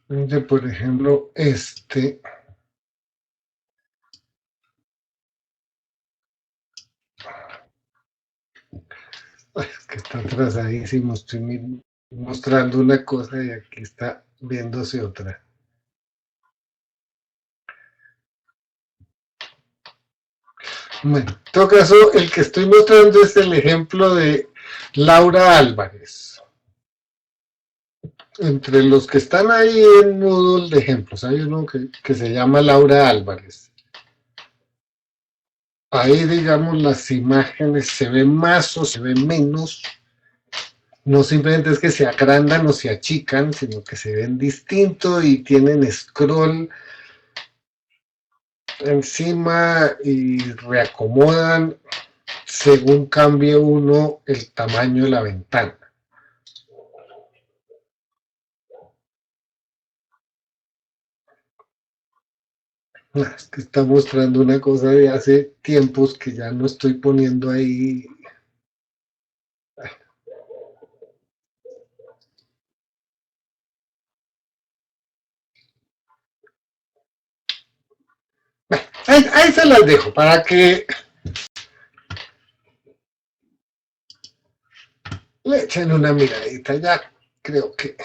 [SPEAKER 1] de, por ejemplo, este. Ay, es que está atrasadísimo, estoy mostrando una cosa y aquí está viéndose otra. Bueno, en todo caso, el que estoy mostrando es el ejemplo de Laura Álvarez. Entre los que están ahí en Moodle de ejemplos, hay uno que se llama Laura Álvarez. Ahí, digamos, las imágenes se ven más o se ven menos. No simplemente es que se agrandan o se achican, sino que se ven distinto y tienen scroll encima y reacomodan según cambie uno el tamaño de la ventana. Es que está mostrando una cosa de hace tiempos que ya no estoy poniendo ahí. Ahí se las dejo para que le echen una miradita. Ya creo que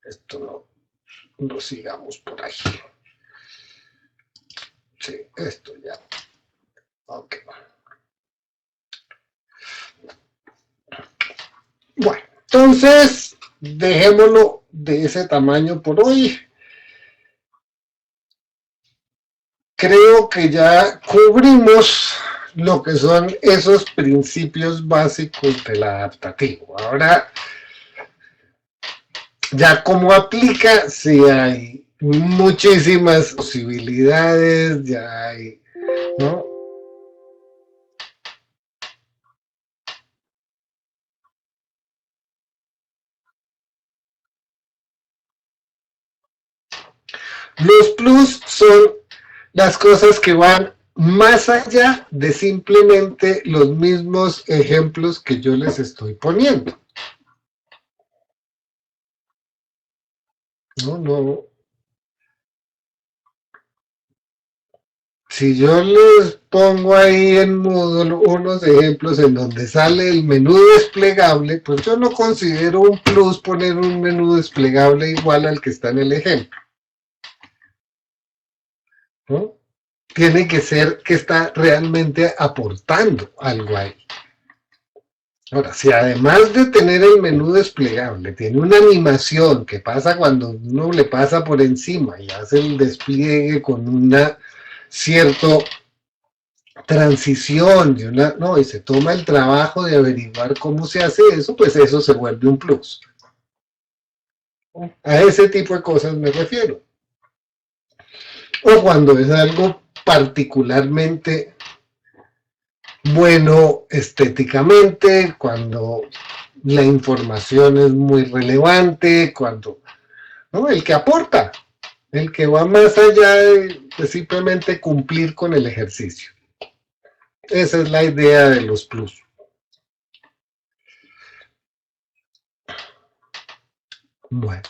[SPEAKER 1] esto no lo sigamos por ahí. Sí, esto ya. Ok. Bueno, entonces dejémoslo de ese tamaño por hoy. Creo que ya cubrimos lo que son esos principios básicos del adaptativo. Ahora, ya como aplica, sí hay muchísimas posibilidades, ya hay, ¿no? Los plus son las cosas que van más allá de simplemente los mismos ejemplos que yo les estoy poniendo. No, no. Si yo les pongo ahí en Moodle unos ejemplos en donde sale el menú desplegable, pues yo no considero un plus poner un menú desplegable igual al que está en el ejemplo, ¿no? Tiene que ser que está realmente aportando algo ahí. Ahora, si además de tener el menú desplegable, tiene una animación que pasa cuando uno le pasa por encima y hace el despliegue con una cierto transición de una, no, y se toma el trabajo de averiguar cómo se hace eso, pues eso se vuelve un plus. A ese tipo de cosas me refiero. O cuando es algo particularmente bueno estéticamente, cuando la información es muy relevante, cuando, ¿no? El que aporta, el que va más allá de simplemente cumplir con el ejercicio. Esa es la idea de los plus. Bueno.